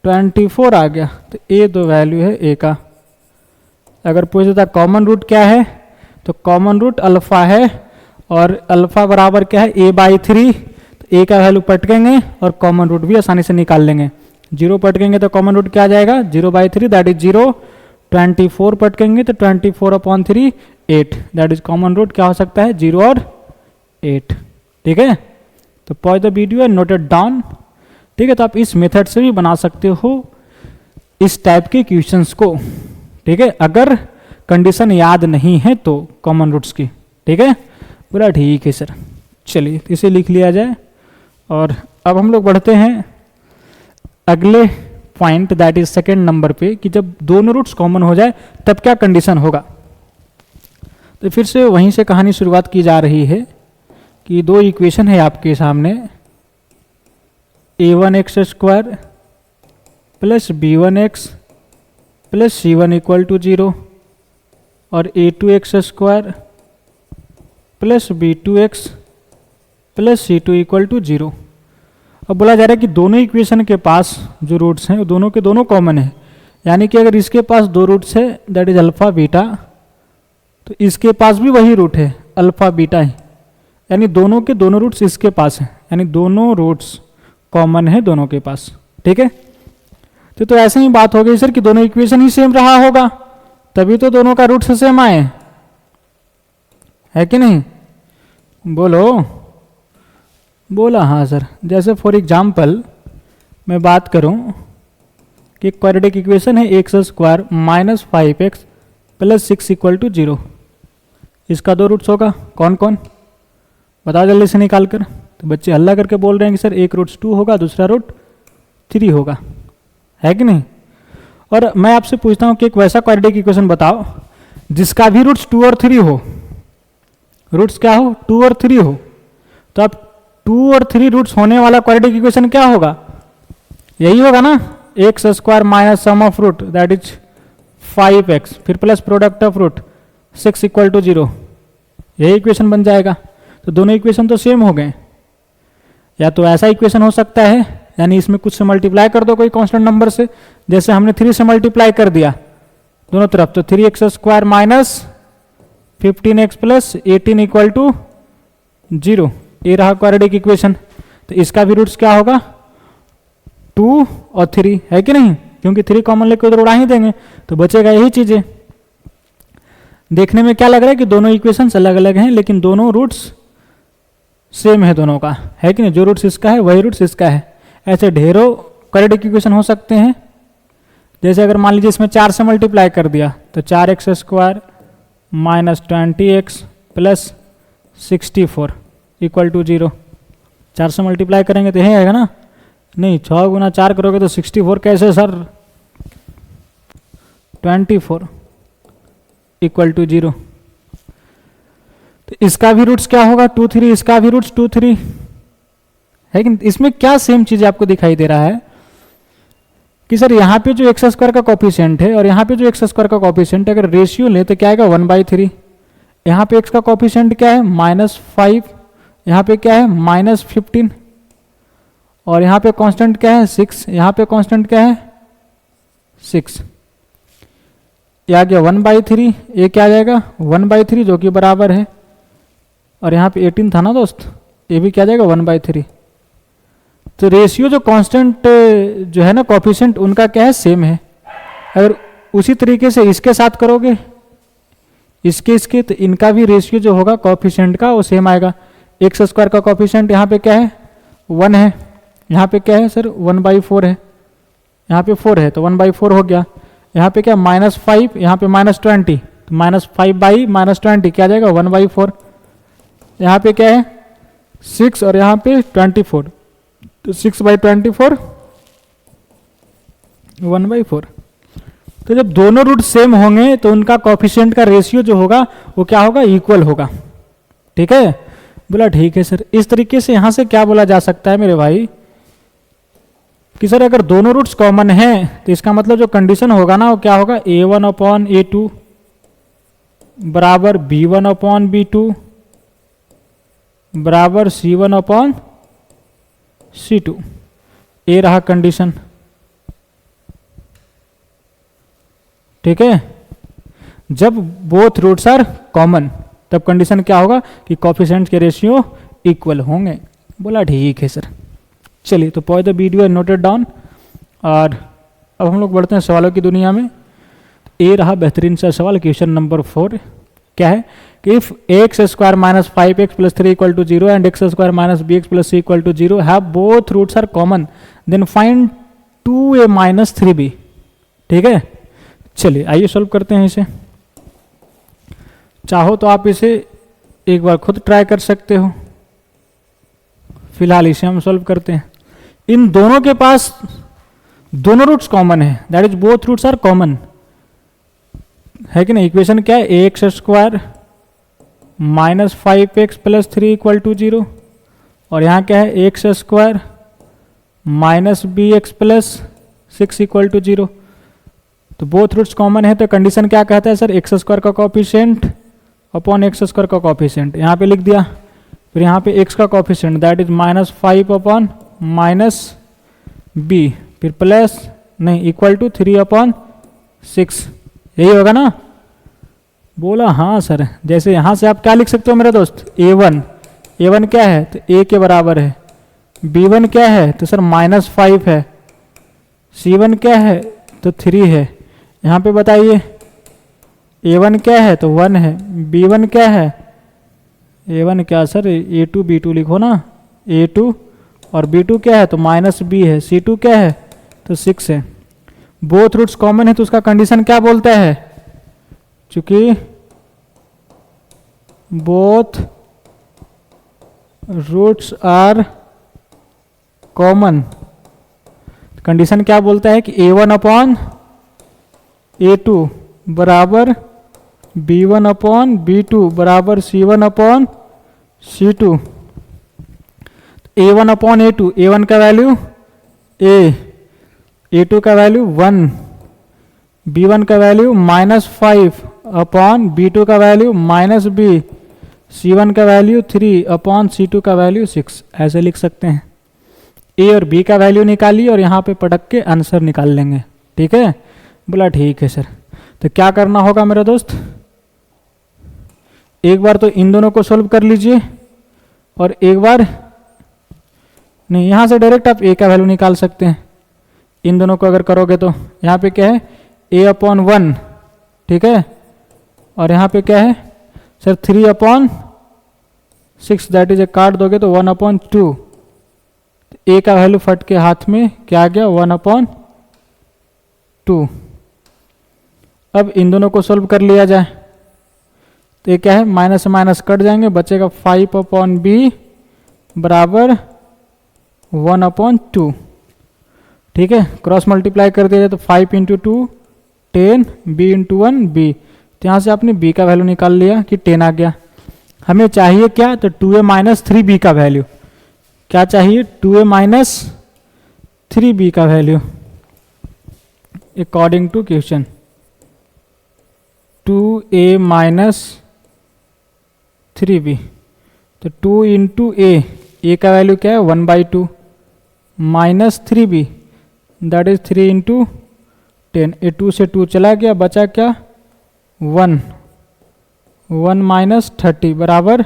Speaker 1: 24 आ गया, तो ए दो वैल्यू है ए का। अगर पूछ देता कॉमन रूट क्या है, तो कॉमन रूट अल्फा है और अल्फा बराबर क्या है? ए बाई 3। तो ए का वैल्यू पटकेंगे और कॉमन रूट भी आसानी से निकाल लेंगे। 0 पटकेंगे तो कॉमन रूट क्या आ जाएगा? 0 बाई 3 दैट इज 0। 24 पटकेंगे तो 24 upon 3 8 that is common root क्या हो सकता है? 0 और 8। ठीक है, तो pause the video and note it down. ठीक है, तो आप इस मेथड से भी बना सकते हो इस टाइप के क्वेश्चंस को। ठीक है, अगर कंडीशन याद नहीं है तो कॉमन रूट्स की। ठीक है, बोला ठीक है सर। चलिए इसे लिख लिया जाए और अब हम लोग बढ़ते हैं अगले point that is second number पे, कि जब दोनों रूट्स कॉमन हो जाए तब क्या कंडीशन होगा। तो फिर से वहीं से कहानी शुरुआत की जा रही है कि दो इक्वेशन है आपके सामने, a1x square plus b1x plus c1 equal to 0 और a2x square plus b2x plus c2 equal to 0। अब बोला जा रहा है कि दोनों इक्वेशन के पास जो रूट्स हैं वो दोनों के दोनों कॉमन है, यानी कि अगर इसके पास दो रूट्स है दैट इज अल्फा बीटा, तो इसके पास भी वही रूट है अल्फा बीटा ही, यानी दोनों के दोनों रूट्स इसके पास हैं, यानी दोनों रूट्स कॉमन है दोनों के पास। ठीक है, तो ऐसे ही बात हो गई सर कि दोनों इक्वेशन ही सेम रहा होगा तभी तो दोनों का रूट्स सेम आए, है कि नहीं? बोलो। बोला हाँ सर। जैसे फॉर एग्जाम्पल मैं बात करूं कि क्वाड्रेटिक इक्वेशन है x square minus 5x plus 6 equal to 0। इसका दो रूट्स होगा, कौन कौन बताओ जल्दी से निकाल कर। तो बच्चे हल्ला करके बोल रहे हैं कि सर एक रूट्स 2 होगा दूसरा रूट 3 होगा, है कि नहीं? और मैं आपसे पूछता हूं कि एक वैसा क्वाड्रेटिक इक्वेशन बताओ जिसका भी रूट्स 2 और 3 हो। रूट्स क्या हो? 2 और 3 हो। तो अब 2 और 3 रूट्स होने वाला क्वाड्रेटिक इक्वेशन क्या होगा? यही होगा ना, x square minus sum of root that is 5x फिर plus product of root 6 equal to 0। यही इक्वेशन बन जाएगा। तो दोनों इक्वेशन तो सेम हो गए। या तो ऐसा इक्वेशन हो सकता है, यानी इसमें कुछ से मल्टीप्लाई कर दो कोई कांस्टेंट नंबर से, जैसे हमने 3 से मल्टीप्लाई कर दिया दोनों तरफ, तो 3x square minus 15x plus 18 equal to 0। ये रहा क्वाड्रेटिक इक्वेशन। तो इसका भी रूट्स क्या होगा? 2 और 3, है कि नहीं? क्योंकि 3 कॉमन लेकर उधर उड़ा ही देंगे तो बचेगा यही चीजें। देखने में क्या लग रहा है कि दोनों इक्वेशंस अलग अलग हैं, लेकिन दोनों रूट्स सेम है दोनों का, है कि नहीं? जो रूट्स इसका है वही रूट्स इसका है। ऐसे ढेरों क्वाड्रेटिक इक्वेशन हो सकते हैं। जैसे अगर मान लीजिए इसमें 4 से मल्टीप्लाई कर दिया तो 4x square minus 20x plus 64 equal to 0। 4 से मल्टीप्लाई करेंगे तो यही आएगा ना? नहीं, 6 गुना 4 करोगे तो 64 कैसे सर? 24 equal to 0। तो इसका भी रूट्स क्या होगा? 2 3। इसका भी रूट्स 2 3 है कि इसमें क्या सेम चीज आपको दिखाई दे रहा है कि सर यहाँ पे जो एक्स स्क्वायर का कॉफिशिएंट है और यहाँ पे जो एक्स स्क्वायर का कॉफिशिएंट है, अगर रेशियो ले तो क्या आएगा? 1/3। यहाँ पे एक्स का कॉफिशिएंट क्या है? -5। यहाँ पे क्या है? -15। और यहाँ पे कांस्टेंट क्या है? 6। यहाँ पे कांस्टेंट क्या है? 6। ये आ गया 1/3। ये क्या आ जाएगा? 1/3 जो कि बराबर है, और यहाँ पे 18 था ना दोस्त, ये भी क्या आ जाएगा? 1/3। तो रेशियो जो कांस्टेंट जो है ना कॉफिशिएंट, उनका क्या है? सेम है। अगर उसी तरीके से इसके साथ करोगे, इसके तो इनका भी रेशियो जो होगा कॉफिशिएंट का वो सेम आएगा। एक्स स्क्वायर का कॉफिशिएंट यहाँ पे क्या है? 1 है। यहाँ पे क्या है सर? 1/4 है। यहाँ पे 4 है तो 1/4 हो गया। यहाँ पे क्या? -5, यहाँ पे -20, तो -5/-20 क्या आ जाएगा? 1/4। यहाँ पे क्या है? 6 और यहाँ पे 24, तो 6/24 1/4। तो जब दोनों रूट सेम होंगे तो उनका कॉफिशिएंट का रेशियो जो होगा वो क्या होगा? इक्वल होगा। ठीक है? बोला ठीक है सर। इस तरीके से यहां से क्या बोला जा सकता है मेरे भाई कि सर अगर दोनों रूट्स कॉमन हैं तो इसका मतलब जो कंडीशन होगा ना वो क्या होगा? a1/a2 बराबर b1/b2 बराबर c1/c2। ये रहा कंडीशन। ठीक है? जब बोथ रूट्स आर कॉमन तब कंडीशन क्या होगा? कि कॉफिशिएंट्स के रेशियो इक्वल होंगे। बोला ठीक है सर। चलिए, तो pause the video and noted down. और अब हम लोग बढ़ते हैं सवालों की दुनिया में। ये रहा बेहतरीन सा सवाल, क्वेश्चन नंबर 4। क्या है कि if x square minus 5x plus 3 equal to 0 and x square minus bx plus c equal to 0 have both roots are common then find 2a minus 3b। ठीक है? चलिए आइए सॉल्व करते हैं इसे। चाहो तो आप इसे एक बार खुद ट्राई कर सकते हो, फिलहाल इसे हम सॉल्व करते हैं। इन दोनों के पास दोनों रूट्स कॉमन है, that is both roots are common, है कि नहीं? इक्वेशन क्या है? X square minus 5x plus 3 equal to 0, और यहाँ क्या है? X square minus bx plus 6 equal to 0। तो बोथ रूट्स कॉमन है तो कंडीशन क्या कहता है सर? एक्स स्क्वायर का कॉफिशिएंट अपॉन एक्स स्क्वायर का कॉफिशिएंट यहाँ पे लिख दिया। फिर यहाँ पे x का coefficient that is -5 upon -b, फिर प्लस नहीं इक्वल टू 3/6। यही होगा ना? बोला हाँ सर। जैसे यहाँ से आप क्या लिख सकते हो मेरे दोस्त? a1 क्या है? तो a के बराबर है। b1 क्या है? तो सर -5 है। c1 क्या है? तो 3 है। यहाँ पे बताइए a1 क्या है? तो 1 है। b1 क्या है? a1 क्या सर? a2 b2 लिखो ना, a2, और b2 क्या है? तो -b है। c2 क्या है? तो 6 है। बोथ रूट्स कॉमन है तो उसका कंडीशन क्या बोलता है? चूंकि both roots are common, condition क्या बोलता है? कि a1/a2 बराबर b1/b2 बराबर c1/c2। a1/a2, a1 का वैल्यू a2 का वैल्यू 1, b1 का वैल्यू -5 अपॉन b2 का वैल्यू -b, c1 का वैल्यू 3 अपॉन c2 का वैल्यू 6। ऐसे लिख सकते हैं। a और b का वैल्यू निकालिए और यहाँ पे पटक के आंसर निकाल लेंगे। ठीक है? बोला ठीक है सर। तो क्या करना होगा मेरे दोस्त? एक बार तो इन दोनों को सोल्व कर लीजिए और एक बार नहीं, यहाँ से डायरेक्ट आप a का वैल्यू निकाल सकते हैं। इन दोनों को अगर करोगे तो यहाँ पे क्या है? a/1, ठीक है, और यहाँ पे क्या है सर 3/6, दैट इज काट दोगे तो 1/2। ए का वैल्यू फट के हाथ में क्या आ गया 1/2। अब इन दोनों को सोल्व कर लिया जाए तो ये क्या है माइनस से माइनस कट जाएंगे, बचेगा 5/b बराबर 1/2। ठीक है, क्रॉस मल्टीप्लाई कर दिया जाए तो 5 × 2 10, b × 1 b। तो यहाँ से आपने b का वैल्यू निकाल लिया कि 10 आ गया। हमें चाहिए क्या तो 2a - 3b का वैल्यू। क्या चाहिए 2a - 3b का value according to question. 2a - 3b तो 2 × a का वैल्यू क्या है 1/2 माइनस 3b दैट इज 3 × 10। ए 2 से 2 चला गया, बचा क्या 1 - 30 बराबर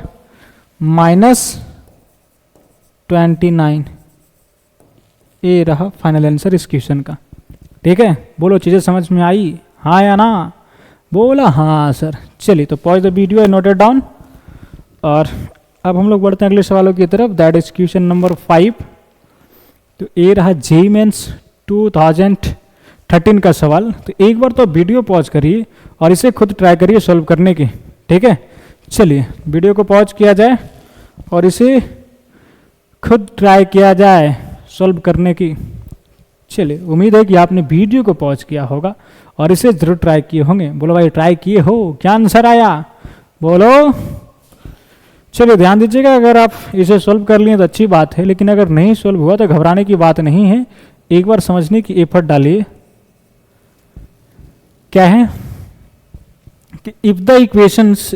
Speaker 1: -29। ये रहा फाइनल आंसर इस क्वेश्चन का। ठीक है, बोलो चीज़ें समझ में आई, हाँ या ना? बोला हाँ सर। चलिए तो pause the video and note it down. और अब हम लोग बढ़ते हैं अगले सवालों की तरफ, दैट इज क्वेश्चन नंबर 5। तो ये रहा जेईई मेंस 2013 का सवाल। तो एक बार तो वीडियो पॉज करिए और इसे खुद ट्राई करिए सॉल्व करने की। ठीक है, चलिए वीडियो को पॉज किया जाए और इसे खुद ट्राई किया जाए सॉल्व करने की। चलिए, उम्मीद है कि आपने वीडियो को पॉज किया होगा और इसे जरूर ट्राई किए होंगे। बोलो भाई ट्राई किए हो, क्या आंसर आया बोलो। चलिए ध्यान दीजिएगा, अगर आप इसे सॉल्व कर लिए तो अच्छी बात है, लेकिन अगर नहीं सॉल्व हुआ तो घबराने की बात नहीं है, एक बार समझने की एफर्ट डालिए। क्या है कि if the equations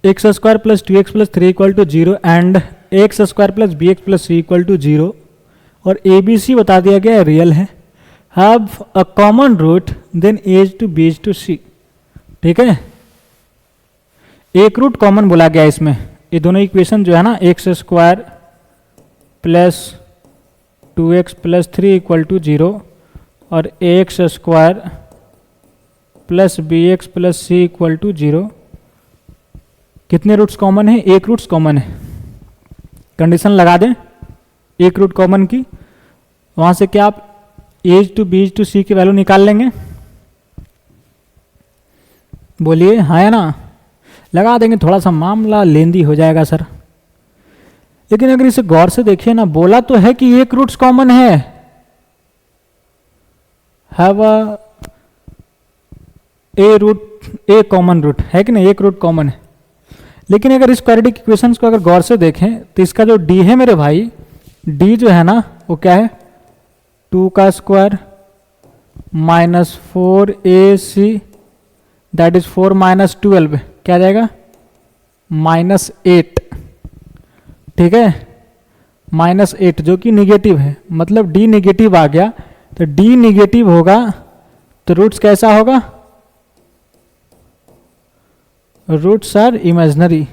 Speaker 1: x² + 2x + 3 = 0 and x² + bx + c = 0 और ABC बता दिया गया रियल है, have a common root then a to b to c। ठीक है, एक रूट कॉमन बोला गया इसमें। ये दोनों इक्वेशन जो है ना x² + 2x + 3 = 0 और ax² + bx + c = 0, कितने रूट्स कॉमन है? एक रूट्स कॉमन है। कंडीशन लगा दें एक रूट कॉमन की, वहां से क्या आप a to b to c की वैल्यू निकाल लेंगे। बोलिए हाँ या ना? लगा देंगे, थोड़ा सा मामला लेंदी हो जाएगा सर। लेकिन अगर इसे गौर से देखिए ना, बोला तो है कि एक रूट्स कॉमन है, हैव ए कॉमन रूट है कि नहीं, एक रूट कॉमन है। लेकिन अगर इस क्वाड्रेटिक इक्वेशंस को अगर गौर से देखें तो इसका जो डी है मेरे भाई, डी जो है ना वो क्या है 2 का स्क्वायर -4ac दैट इज 4 - 12 क्या आ जाएगा -8। ठीक है, -8 जो कि निगेटिव है, मतलब डी निगेटिव आ गया। तो डी निगेटिव होगा तो रूट्स कैसा होगा? Roots are imaginary.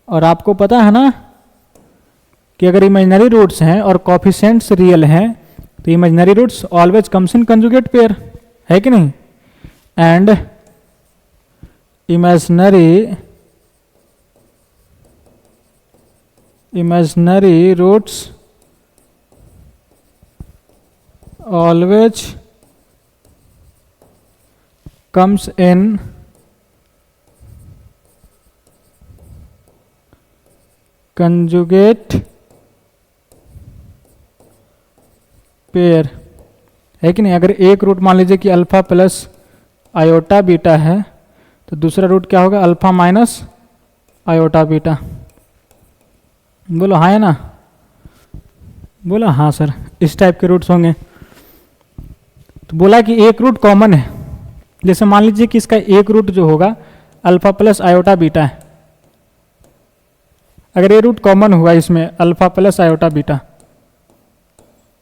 Speaker 1: और आपको पता है ना कि अगर इमेजिनरी रूट्स हैं और कोफिशिएंट्स रियल हैं तो imaginary roots always comes in conjugate pair, है कि नहीं? And imaginary roots always comes in conjugate pair, है कि नहीं? अगर एक रूट मान लीजिए कि अल्फा प्लस आयोटा बीटा है तो दूसरा रूट क्या होगा अल्फा माइनस आयोटा बीटा। बोलो हाँ है ना? बोला हाँ सर, इस टाइप के रूट्स होंगे। तो बोला कि एक रूट कॉमन है, जैसे मान लीजिए कि इसका एक रूट जो होगा अल्फा प्लस आयोटा बीटा है। अगर ये रूट कॉमन हुआ इसमें अल्फा प्लस आयोटा बीटा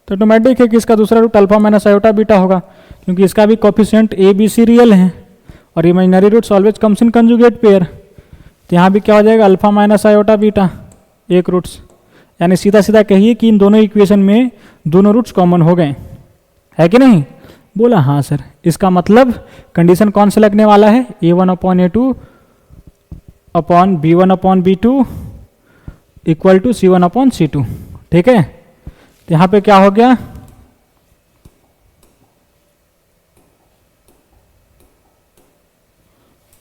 Speaker 1: तो ऑटोमेटिक है कि इसका दूसरा root alpha minus iota beta होगा, क्योंकि इसका भी coefficient a b c real है और imaginary roots always comes in conjugate pair. तो यहाँ भी क्या हो जाएगा अल्फा माइनस आयोटा बीटा एक रूट्स, यानी सीधा सीधा कहिए कि इन दोनों इक्वेशन में दोनों रूट्स कॉमन हो गए, है कि नहीं? बोला हाँ सर। इसका मतलब कंडीशन कौन सा लगने वाला है, A1/A2 upon B1/B2 equal to C1/C2। ठीक है, तो यहाँ पे क्या हो गया,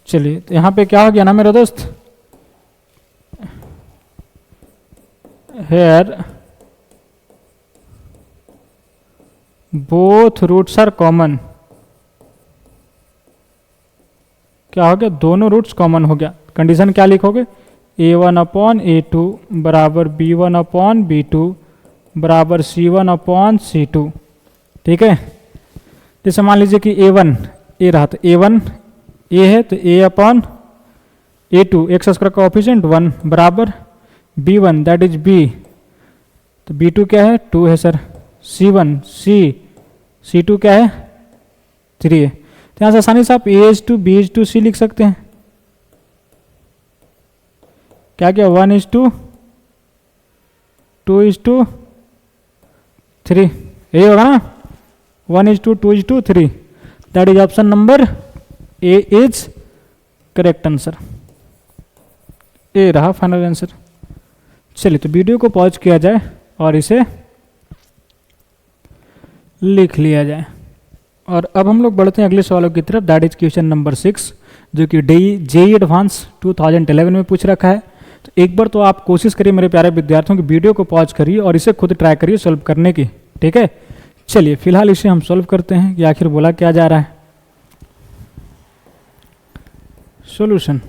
Speaker 1: चलिए तो यहाँ पे क्या हो गया ना मेरा दोस्त, here both roots are common. क्या हो गया, दोनों रूट्स कॉमन हो गया। कंडीशन क्या लिखोगे, A1/A2 बराबर B1/B2 बराबर C1/C2। ठीक है, जैसे मान लीजिए कि A1 ए रहा, तो A1 ए है तो A/A2 एक्स स्क्वायर का ऑफिशिएंट 1 बराबर B1 दैट इज B, तो B2 क्या है 2 है सर, C1 C2 क्या है 3 है। तो यहाँ से आसानी से आप A/2 B/2 C लिख सकते हैं। क्या क्या 1:2 2:3 यही होगा ना, 1:2 2:3 that is option number A is correct answer. ए रहा फाइनल आंसर। चलिए तो वीडियो को पॉज किया जाए और इसे लिख लिया जाए। और अब हम लोग बढ़ते हैं अगले सवालों की तरफ, दैट इज क्वेश्चन नंबर 6 जो कि जेईई एडवांस 2011 में पूछ रखा है। तो एक बार तो आप कोशिश करिए मेरे प्यारे विद्यार्थियों की, वीडियो को पॉज करिए और इसे खुद ट्राई करिए सॉल्व करने की। ठीक है, चलिए फिलहाल इसे हम सॉल्व करते हैं कि आखिर बोला क्या जा रहा है। सॉल्यूशन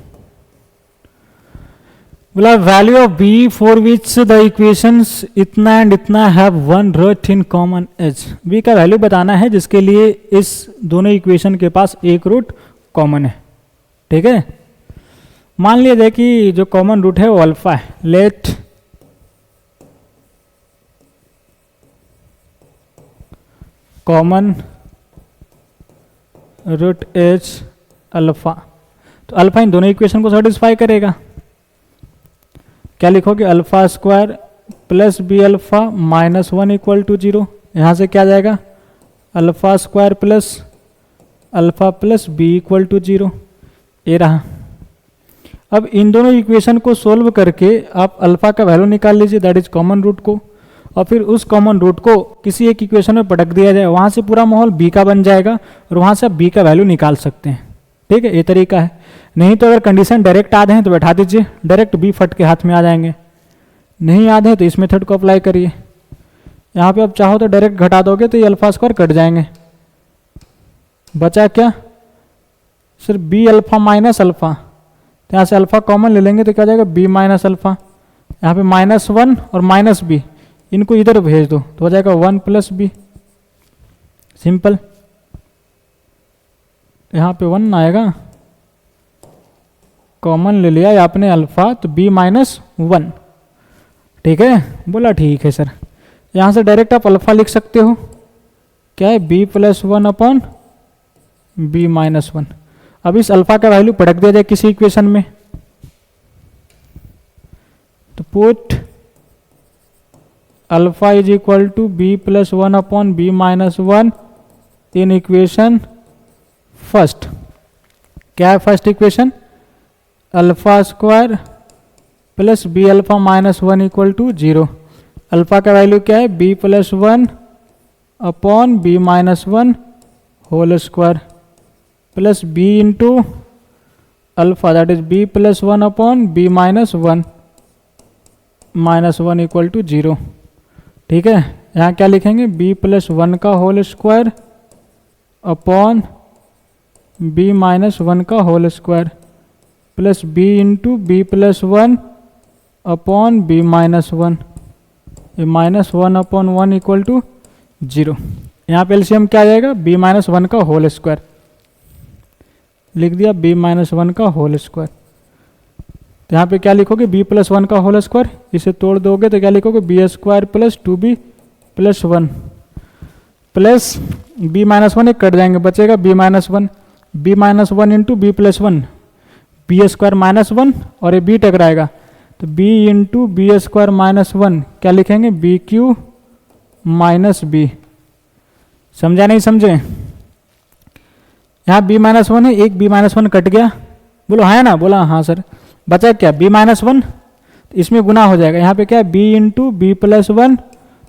Speaker 1: बोला value of b for which the equations इतना एंड इतना have one root in common as. B का वैल्यू बताना है जिसके लिए इस दोनों इक्वेशन के पास एक रूट कॉमन है। ठीक है, मान लिया जाए कि जो कॉमन रूट है वो अल्फा है। Let common root as alpha, तो अल्फा इन दोनों इक्वेशन को सेटिस्फाई करेगा। क्या लिखोगे, alpha square plus b alpha minus 1 equal to 0। यहाँ से क्या जाएगा, alpha square plus alpha plus b equal to 0। ये रहा। अब इन दोनों इक्वेशन को सोल्व करके आप अल्फा का वैल्यू निकाल लीजिए दैट इज कॉमन रूट को, और फिर उस कॉमन रूट को किसी एक इक्वेशन में पटक दिया जाए, वहाँ से पूरा माहौल बी का बन जाएगा और वहाँ से आप बी का वैल्यू निकाल सकते हैं। ठीक है, ये तरीका है। नहीं तो अगर कंडीशन डायरेक्ट याद है तो बैठा दीजिए, डायरेक्ट बी फट के हाथ में आ जाएंगे। नहीं याद है तो इस मेथड को अप्लाई करिए। यहाँ पे आप चाहो तो डायरेक्ट घटा दोगे तो ये अल्फा स्क्वायर कट जाएंगे, बचा क्या sir b alpha minus alpha, तो यहाँ से अल्फा कॉमन ले लेंगे तो क्या जाएगा बी माइनस अल्फा। यहाँ पे -1 और माइनस बी, इनको इधर भेज दो तो हो जाएगा 1 प्लस बी, सिंपल। यहाँ पे 1 आएगा, कॉमन ले लिया आपने अल्फा तो b -1। ठीक है, बोला ठीक है सर। यहाँ से डायरेक्ट आप अल्फा लिख सकते हो, क्या है b + 1 अपॉन b -1। अब इस अल्फा का वैल्यू पटक दिया जाए किसी इक्वेशन में, तो put alpha is equal to b + 1 upon b -1 in equation first. क्या है first equation, alpha square plus b alpha -1 equal to 0। Alpha का वैल्यू क्या है b + 1 upon b -1 whole square plus b into alpha that is b + 1 upon b -1 equal to 0। ठीक है, यहाँ क्या लिखेंगे b + 1 का होल स्क्वायर अपॉन b -1 का whole square plus b into b + 1 upon b -1, ये -1 अपॉन 1 इक्वल टू 0। यहाँ पे एलसीएम क्या आ जाएगा b -1 का होल स्क्वायर, लिख दिया b -1 का होल स्क्वायर। तो यहाँ पे क्या लिखोगे b + 1 का होल स्क्वायर, इसे तोड़ दोगे तो क्या लिखोगे b² + 2b + 1 प्लस b -1 एक कट जाएंगे, बचेगा b -1 इंटू b + 1 b² -1 और ये b टकराएगा तो b इंटू b² -1 क्या लिखेंगे bq - b। समझा नहीं समझे, यहाँ b माइनस वन है, एक b माइनस वन कट गया, बोलो हाँ ना, बोला हाँ सर। बचा क्या b माइनस वन, इसमें गुना हो जाएगा, यहाँ पे क्या है b into b plus one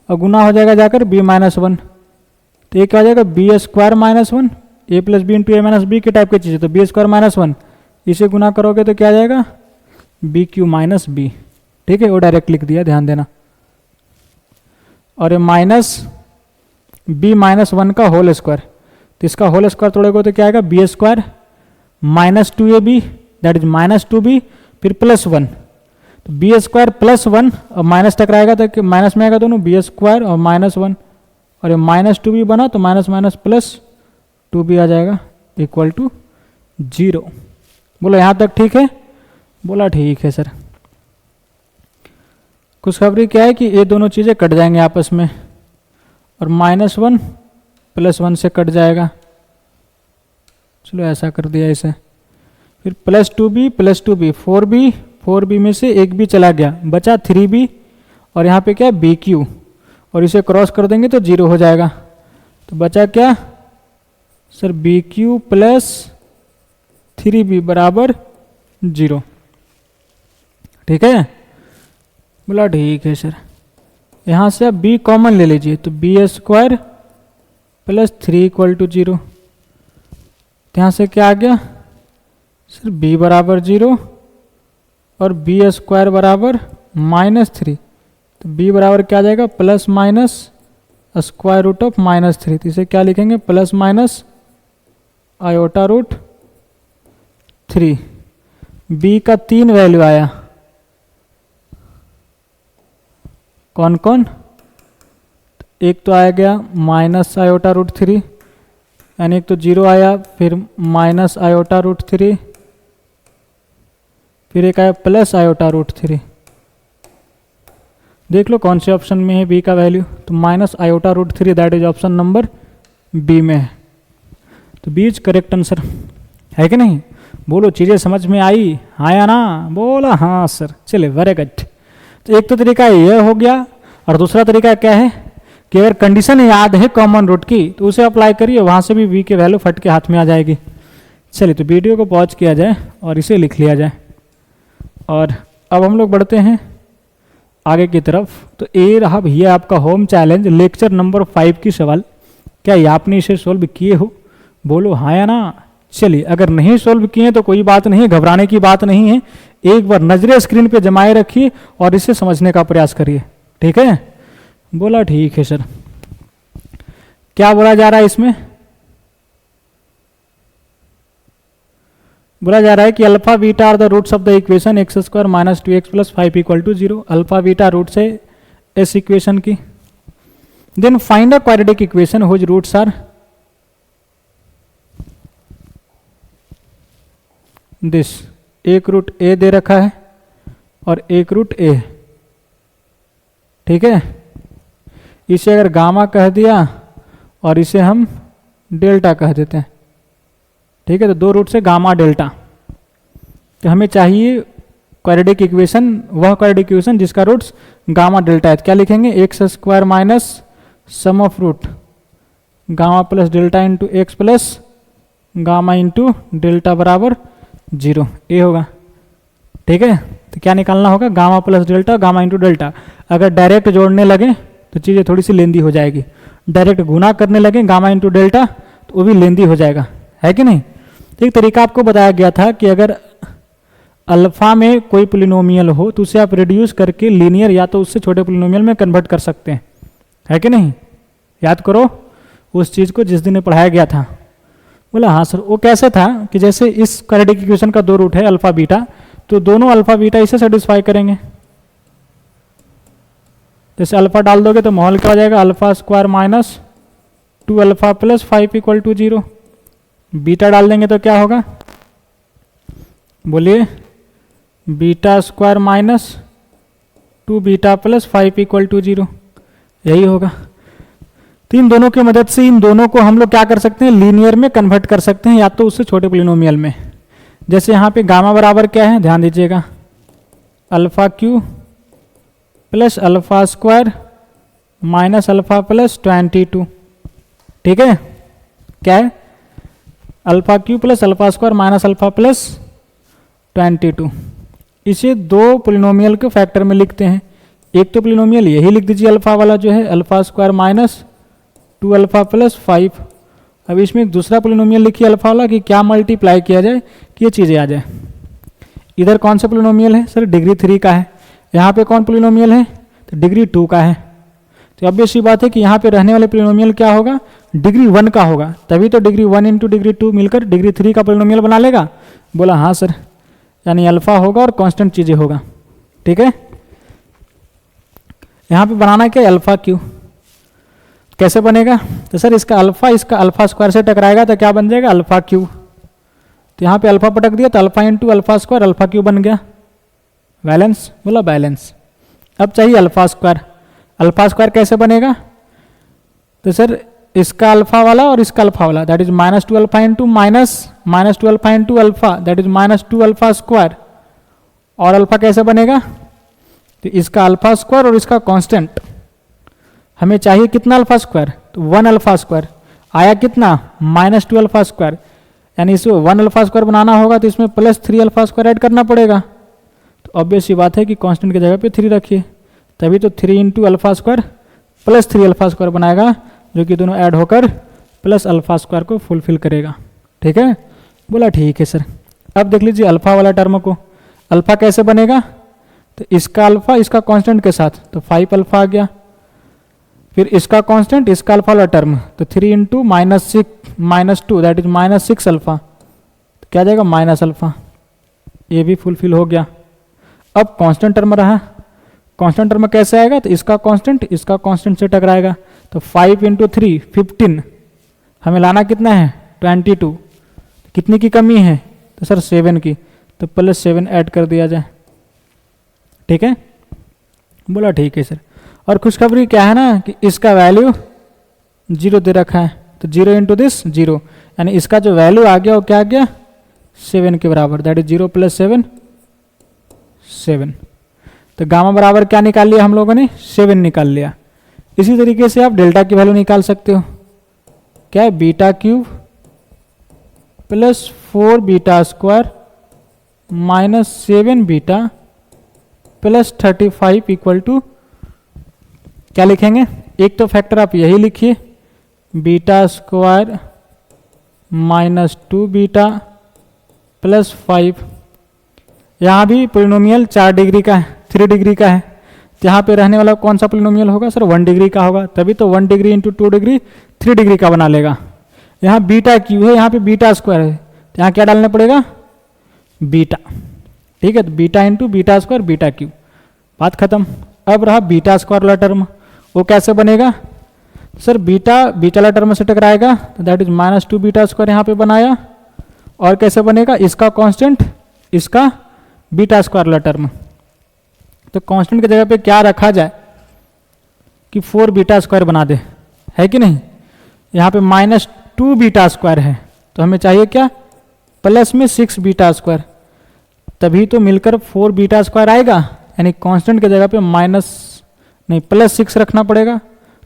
Speaker 1: और गुना हो जाएगा जाकर b माइनस वन, तो ये क्या हो जाएगा बी स्क्वायर माइनस वन, ए प्लस बी इंटू ए माइनस बी के टाइप की चीज़ है, तो बी स्क्वायर माइनस वन, इसे गुना करोगे तो क्या आ जाएगा बी क्यू माइनस बी। ठीक है, वो डायरेक्ट लिख दिया, ध्यान देना। और ये माइनस बी माइनस वन का होल स्क्वायर, तो इसका होल स्क्वायर तोड़ेगा तो क्या आएगा b square minus two a b that is minus two b, फिर प्लस वन, तो बी स्क्वायर प्लस वन और माइनस टकराएगा तो माइनस में आएगा दोनों, बी स्क्वायर और माइनस वन, और ये माइनस टू बी बना तो minus minus plus two b आ जाएगा इक्वल टू 0। बोलो यहाँ तक ठीक है, बोला ठीक है सर। खुशखबरी क्या है कि ये दोनों चीज़ें कट जाएंगे आपस में, और माइनस वन प्लस वन से कट जाएगा, चलो ऐसा कर दिया इसे। फिर plus two b four b में से एक बी चला गया, बचा 3b, और यहाँ पे क्या है बी क्यू, और इसे क्रॉस कर देंगे तो 0 हो जाएगा, तो बचा क्या sir B Q plus 3b बराबर 0। ठीक है, बोला ठीक है सर। यहाँ से आप b कॉमन ले लीजिए, तो b square plus 3 equal to 0, यहाँ से क्या आ गया सर b बराबर 0 और बी स्क्वायर बराबर माइनस 3, तो b बराबर क्या आ जाएगा plus minus square root of minus 3, तो इसे क्या लिखेंगे plus minus iota root 3। b का 3 वैल्यू आया, कौन कौन, एक तो आया गया माइनस आयोटा रूट 3, यानी एक तो 0 आया, फिर माइनस आयोटा रूट 3, फिर एक आया प्लस आयोटा रूट 3। देख लो कौन से ऑप्शन में है b का वैल्यू, तो minus iota root 3 that is option number b में है, तो बी इज करेक्ट आंसर है कि नहीं। बोलो चीज़ें समझ में आई, हाँ या ना, बोला हाँ सर, चले वेरी गुड। तो एक तो तरीका यह हो गया, और दूसरा तरीका क्या है कि अगर कंडीशन याद है कॉमन रूट की तो उसे अप्लाई करिए, वहाँ से भी v के वैल्यू फट के हाथ में आ जाएगी। चलिए तो वीडियो को पॉज किया जाए और इसे लिख लिया जाए, और अब हम लोग बढ़ते हैं आगे की तरफ। तो ये रहा भैया आपका होम चैलेंज लेक्चर नंबर 5 की सवाल। क्या ये आपने इसे सोल्व किए हो, बोलो हाँ या ना। चलिए अगर नहीं सोल्व किए तो कोई बात नहीं, घबराने की बात नहीं है, एक बार नजरें स्क्रीन पे जमाए रखिए और इसे समझने का प्रयास करिए। ठीक है, बोला ठीक है सर। क्या बोला जा रहा है इसमें, बोला जा रहा है कि alpha beta are the roots of the equation x square minus 2x plus 5 equal to 0। Alpha beta roots है इस इक्वेशन की। Then find a quadratic equation whose roots are this. एक रूट ए दे रखा है और एक रूट ए, ठीक है। इसे अगर गामा कह दिया और इसे हम डेल्टा कह देते हैं, ठीक है। तो दो रूट से गामा डेल्टा, तो हमें चाहिए क्वाड्रेटिक इक्वेशन, वह क्वाड्रेटिक इक्वेशन जिसका रूट्स गामा डेल्टा है। तो क्या लिखेंगे, x square minus sum of root gamma plus delta into x plus gamma into delta बराबर 0, ये होगा। ठीक है, तो क्या निकालना होगा, gamma plus delta gamma into delta. अगर डायरेक्ट जोड़ने लगे तो चीज़ें थोड़ी सी लेंदी हो जाएगी, डायरेक्ट गुना करने लगे गामा इंटू डेल्टा तो वो भी लेंदी हो जाएगा, है कि नहीं। तो एक तरीका आपको बताया गया था कि अगर अल्फा में कोई पोलिनोमियल हो तो उसे आप रिड्यूस करके लीनियर या तो उससे छोटे पोलिनोमियल में कन्वर्ट कर सकते हैं, है कि नहीं। याद करो उस चीज़ को जिस दिन ने पढ़ाया गया था। बोला हाँ सर। वो कैसे था कि जैसे इस क्वाड्रेटिक इक्वेशन का दो रूट है अल्फा बीटा, तो दोनों अल्फा बीटा इसे सेटिस्फाई करेंगे। जैसे अल्फा डाल दोगे तो माहौल क्या हो जाएगा, alpha square minus 2 alpha plus 5 equal to 0। Beta डाल देंगे तो क्या होगा, बोलिए, beta square minus 2 beta plus 5 equal to 0, यही होगा। तो इन दोनों की मदद से इन दोनों को हम लोग क्या कर सकते हैं, लीनियर में कन्वर्ट कर सकते हैं या तो उससे छोटे पोलिनोमियल में। जैसे यहाँ पे गामा बराबर क्या है, ध्यान दीजिएगा, alpha q plus alpha square minus alpha plus 22। ठीक है, क्या है, alpha cube plus alpha square minus alpha plus 22। इसे दो पोलिनोमियल के फैक्टर में लिखते हैं। एक तो पोलिनोमियल यही लिख दीजिए अल्फा वाला जो है alpha square minus 2 alpha plus 5। अब इसमें एक दूसरा पोलिनोमियल लिखिए अल्फा वाला कि क्या मल्टीप्लाई किया जाए कि ये चीज़ें आ जाए। इधर कौन सा पोलिनोमियल है सर, डिग्री 3 का है। यहाँ पे कौन पोलिनोमियल है, तो डिग्री 2 का है। तो ऑब्वियस सी बात है कि यहाँ पे रहने वाले पोलिनोमियल क्या होगा, डिग्री 1 का होगा, तभी तो डिग्री 1 इंटू डिग्री 2 मिलकर डिग्री 3 का पोलिनोमियल बना लेगा। बोला हाँ सर, यानी अल्फा होगा और कांस्टेंट चीज़ें होगा। ठीक है, यहाँ पे बनाना क्या है, अल्फा क्यू। कैसे बनेगा, तो सर इसका अल्फा स्क्वायर से टकराएगा तो क्या बन जाएगा, अल्फा क्यू। तो यहाँ पे अल्फा पटक दिया तो alpha into alpha square alpha Q बन गया। बैलेंस, बोला बैलेंस। अब चाहिए अल्फा स्क्वायर। अल्फा स्क्वायर कैसे बनेगा, तो सर इसका अल्फा वाला और इसका अल्फा वाला, that is -2 alpha into -2 alpha into alpha, that is -2 alpha square. और अल्फा कैसे बनेगा, तो इसका अल्फा स्क्वायर और इसका कांस्टेंट। हमें चाहिए कितना अल्फा स्क्वायर, तो 1 अल्फा स्क्वायर। आया कितना, -2 अल्फा स्क्वायर, यानी इसको 1 अल्फा स्क्वायर बनाना होगा तो इसमें +3 अल्फा स्क्वायर ऐड करना पड़ेगा। तो ऑब्वियस सी बात है कि कांस्टेंट की जगह पे 3 रखिए, तभी तो 3 into alpha square +3 alpha square बनाएगा, जो कि दोनों ऐड होकर प्लस अल्फा स्क्वायर को फुलफिल करेगा। ठीक है, बोला ठीक है सर। अब देख लीजिए अल्फा वाला टर्म को, अल्फा कैसे बनेगा, तो इसका अल्फा इसका कांस्टेंट के साथ, तो 5 अल्फा आ गया। फिर इसका कांस्टेंट इसका अल्फा वाला टर्म, तो 3 इंटू -2 दैट इज -6 अल्फा, तो क्या जाएगा माइनस अल्फा। ये भी फुलफिल हो गया। अब कांस्टेंट टर्म रहा, कांस्टेंट टर्म कैसे आएगा, तो इसका कांस्टेंट से टकराएगा, तो 5 इंटू 3 15। हमें लाना कितना है, 22। कितनी की कमी है, तो सर 7 की, तो +7 ऐड कर दिया जाए। ठीक है, बोला ठीक है सर। और खुशखबरी क्या है ना कि इसका वैल्यू 0 दे रखा है, तो 0 इंटू दिस 0, यानी इसका जो वैल्यू आ गया वो क्या आ गया, 7 के बराबर, दैट इज 0 + 7 7। तो गामा बराबर क्या निकाल लिया हम लोगों ने, 7 निकाल लिया। इसी तरीके से आप डेल्टा की वैल्यू निकाल सकते हो, क्या है, beta cube +4 beta square -7 beta +35 equal to क्या लिखेंगे, एक तो फैक्टर आप यही लिखिए, बीटा स्क्वायर -2 बीटा +5। यहाँ भी पोलिनोमियल 4 डिग्री का है, 3 डिग्री का है। तो यहाँ पे रहने वाला कौन सा पोलिनोमियल होगा सर, 1 डिग्री का होगा, तभी तो 1 डिग्री इंटू 2 डिग्री 3 डिग्री का बना लेगा। यहाँ बीटा क्यू है, यहाँ पे बीटा स्क्वायर है, तो यहाँ क्या डालना पड़ेगा, बीटा। ठीक है, तो beta into beta square beta Q, बात खत्म। अब रहा बीटा स्क्वायर वाला टर्म, वो कैसे बनेगा, सर बीटा वाला टर्म से टकराएगा, तो दैट इज -2 बीटा स्क्वायर यहाँ पे बनाया। और कैसे बनेगा, इसका कांस्टेंट इसका बीटा स्क्वायर वाला टर्म, तो कांस्टेंट की जगह पे क्या रखा जाए कि 4 बीटा स्क्वायर बना दे, है कि नहीं। यहाँ पे -2 बीटा स्क्वायर है, तो हमें चाहिए क्या, प्लस में 6 बीटा स्क्वायर, तभी तो मिलकर 4 बीटा स्क्वायर आएगा। यानी कांस्टेंट की जगह पे +6 रखना पड़ेगा,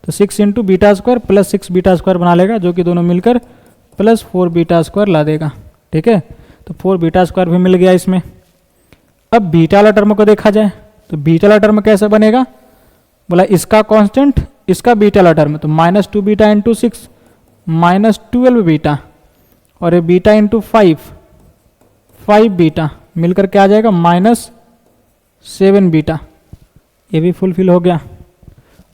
Speaker 1: तो 6 into beta square +6 beta square बना लेगा, जो कि दोनों मिलकर +4 बीटा स्क्वायर ला देगा। ठीक है, तो 4 बीटा स्क्वायर भी मिल गया इसमें। अब बीटा वाला टर्म को देखा जाए, तो बीटा वाला टर्म कैसे बनेगा, बोला इसका कांस्टेंट इसका बीटा वाला टर्म, तो -2 बीटा इंटू 6 -12 बीटा, और ये बीटा इंटू 5 बीटा मिलकर क्या आ जाएगा, -7 बीटा। ये भी फुलफिल हो गया।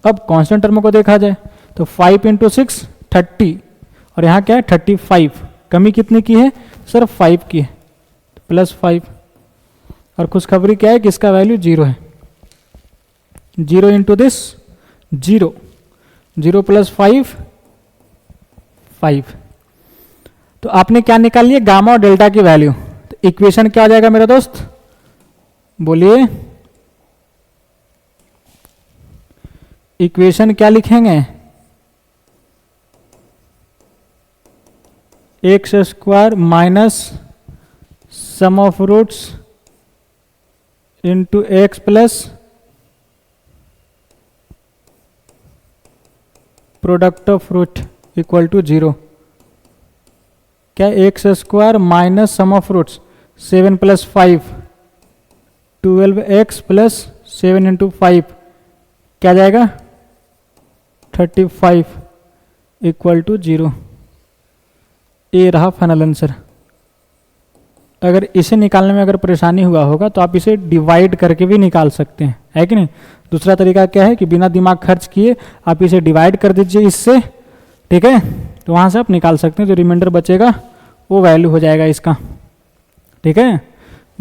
Speaker 1: अब कांस्टेंट टर्म को देखा जाए, तो 5 इंटू 6 30, और यहाँ क्या है 35। कमी कितने की है सर, 5 की है, +5। और खुशखबरी क्या है कि इसका वैल्यू 0 है, 0 इंटू दिस 0 + 5 तो आपने क्या निकाल लिया, गामा और डेल्टा की वैल्यू। तो इक्वेशन क्या आ जाएगा मेरा दोस्त, बोलिए इक्वेशन क्या लिखेंगे, x² minus sum of roots into x plus product of root equal to 0। क्या x square minus sum of roots 7 + 5 12x + 7 × 5 क्या जाएगा 35 = 0। ये रहा फाइनल आंसर। अगर इसे निकालने में अगर परेशानी हुआ होगा तो आप इसे डिवाइड करके भी निकाल सकते हैं, है कि नहीं। दूसरा तरीका क्या है कि बिना दिमाग खर्च किए आप इसे डिवाइड कर दीजिए इससे, ठीक है, तो वहाँ से आप निकाल सकते हैं। जो रिमाइंडर बचेगा वो वैल्यू हो जाएगा इसका, ठीक है।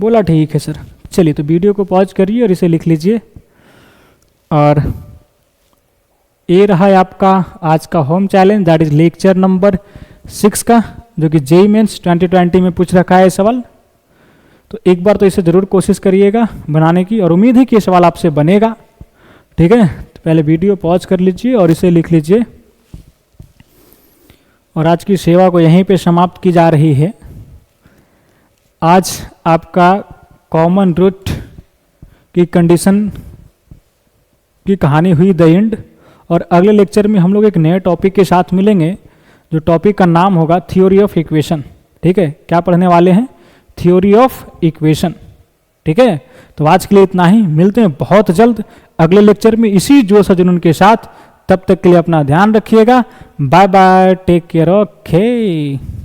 Speaker 1: बोला ठीक है सर। चलिए तो वीडियो को पॉज करिए और इसे लिख लीजिए। और ये रहा है आपका आज का home challenge, that is lecture number 6 का, जो कि जेईई मेंस 2020 में पूछ रखा है सवाल। तो एक बार तो इसे ज़रूर कोशिश करिएगा बनाने की, और उम्मीद है कि ये सवाल आपसे बनेगा, ठीक है। तो पहले वीडियो पॉज कर लीजिए और इसे लिख लीजिए। और आज की सेवा को यहीं पे समाप्त की जा रही है। आज आपका कॉमन रूट की कंडीशन की कहानी हुई द एंड, और अगले लेक्चर में हम लोग एक नए टॉपिक के साथ मिलेंगे, जो टॉपिक का नाम होगा थ्योरी ऑफ इक्वेशन, ठीक है। क्या पढ़ने वाले हैं? थ्योरी ऑफ इक्वेशन, ठीक है। तो आज के लिए इतना ही, मिलते हैं बहुत जल्द अगले लेक्चर में इसी जोश और जुनून के साथ। तब तक के लिए अपना ध्यान रखिएगा। Bye bye, take care, okay.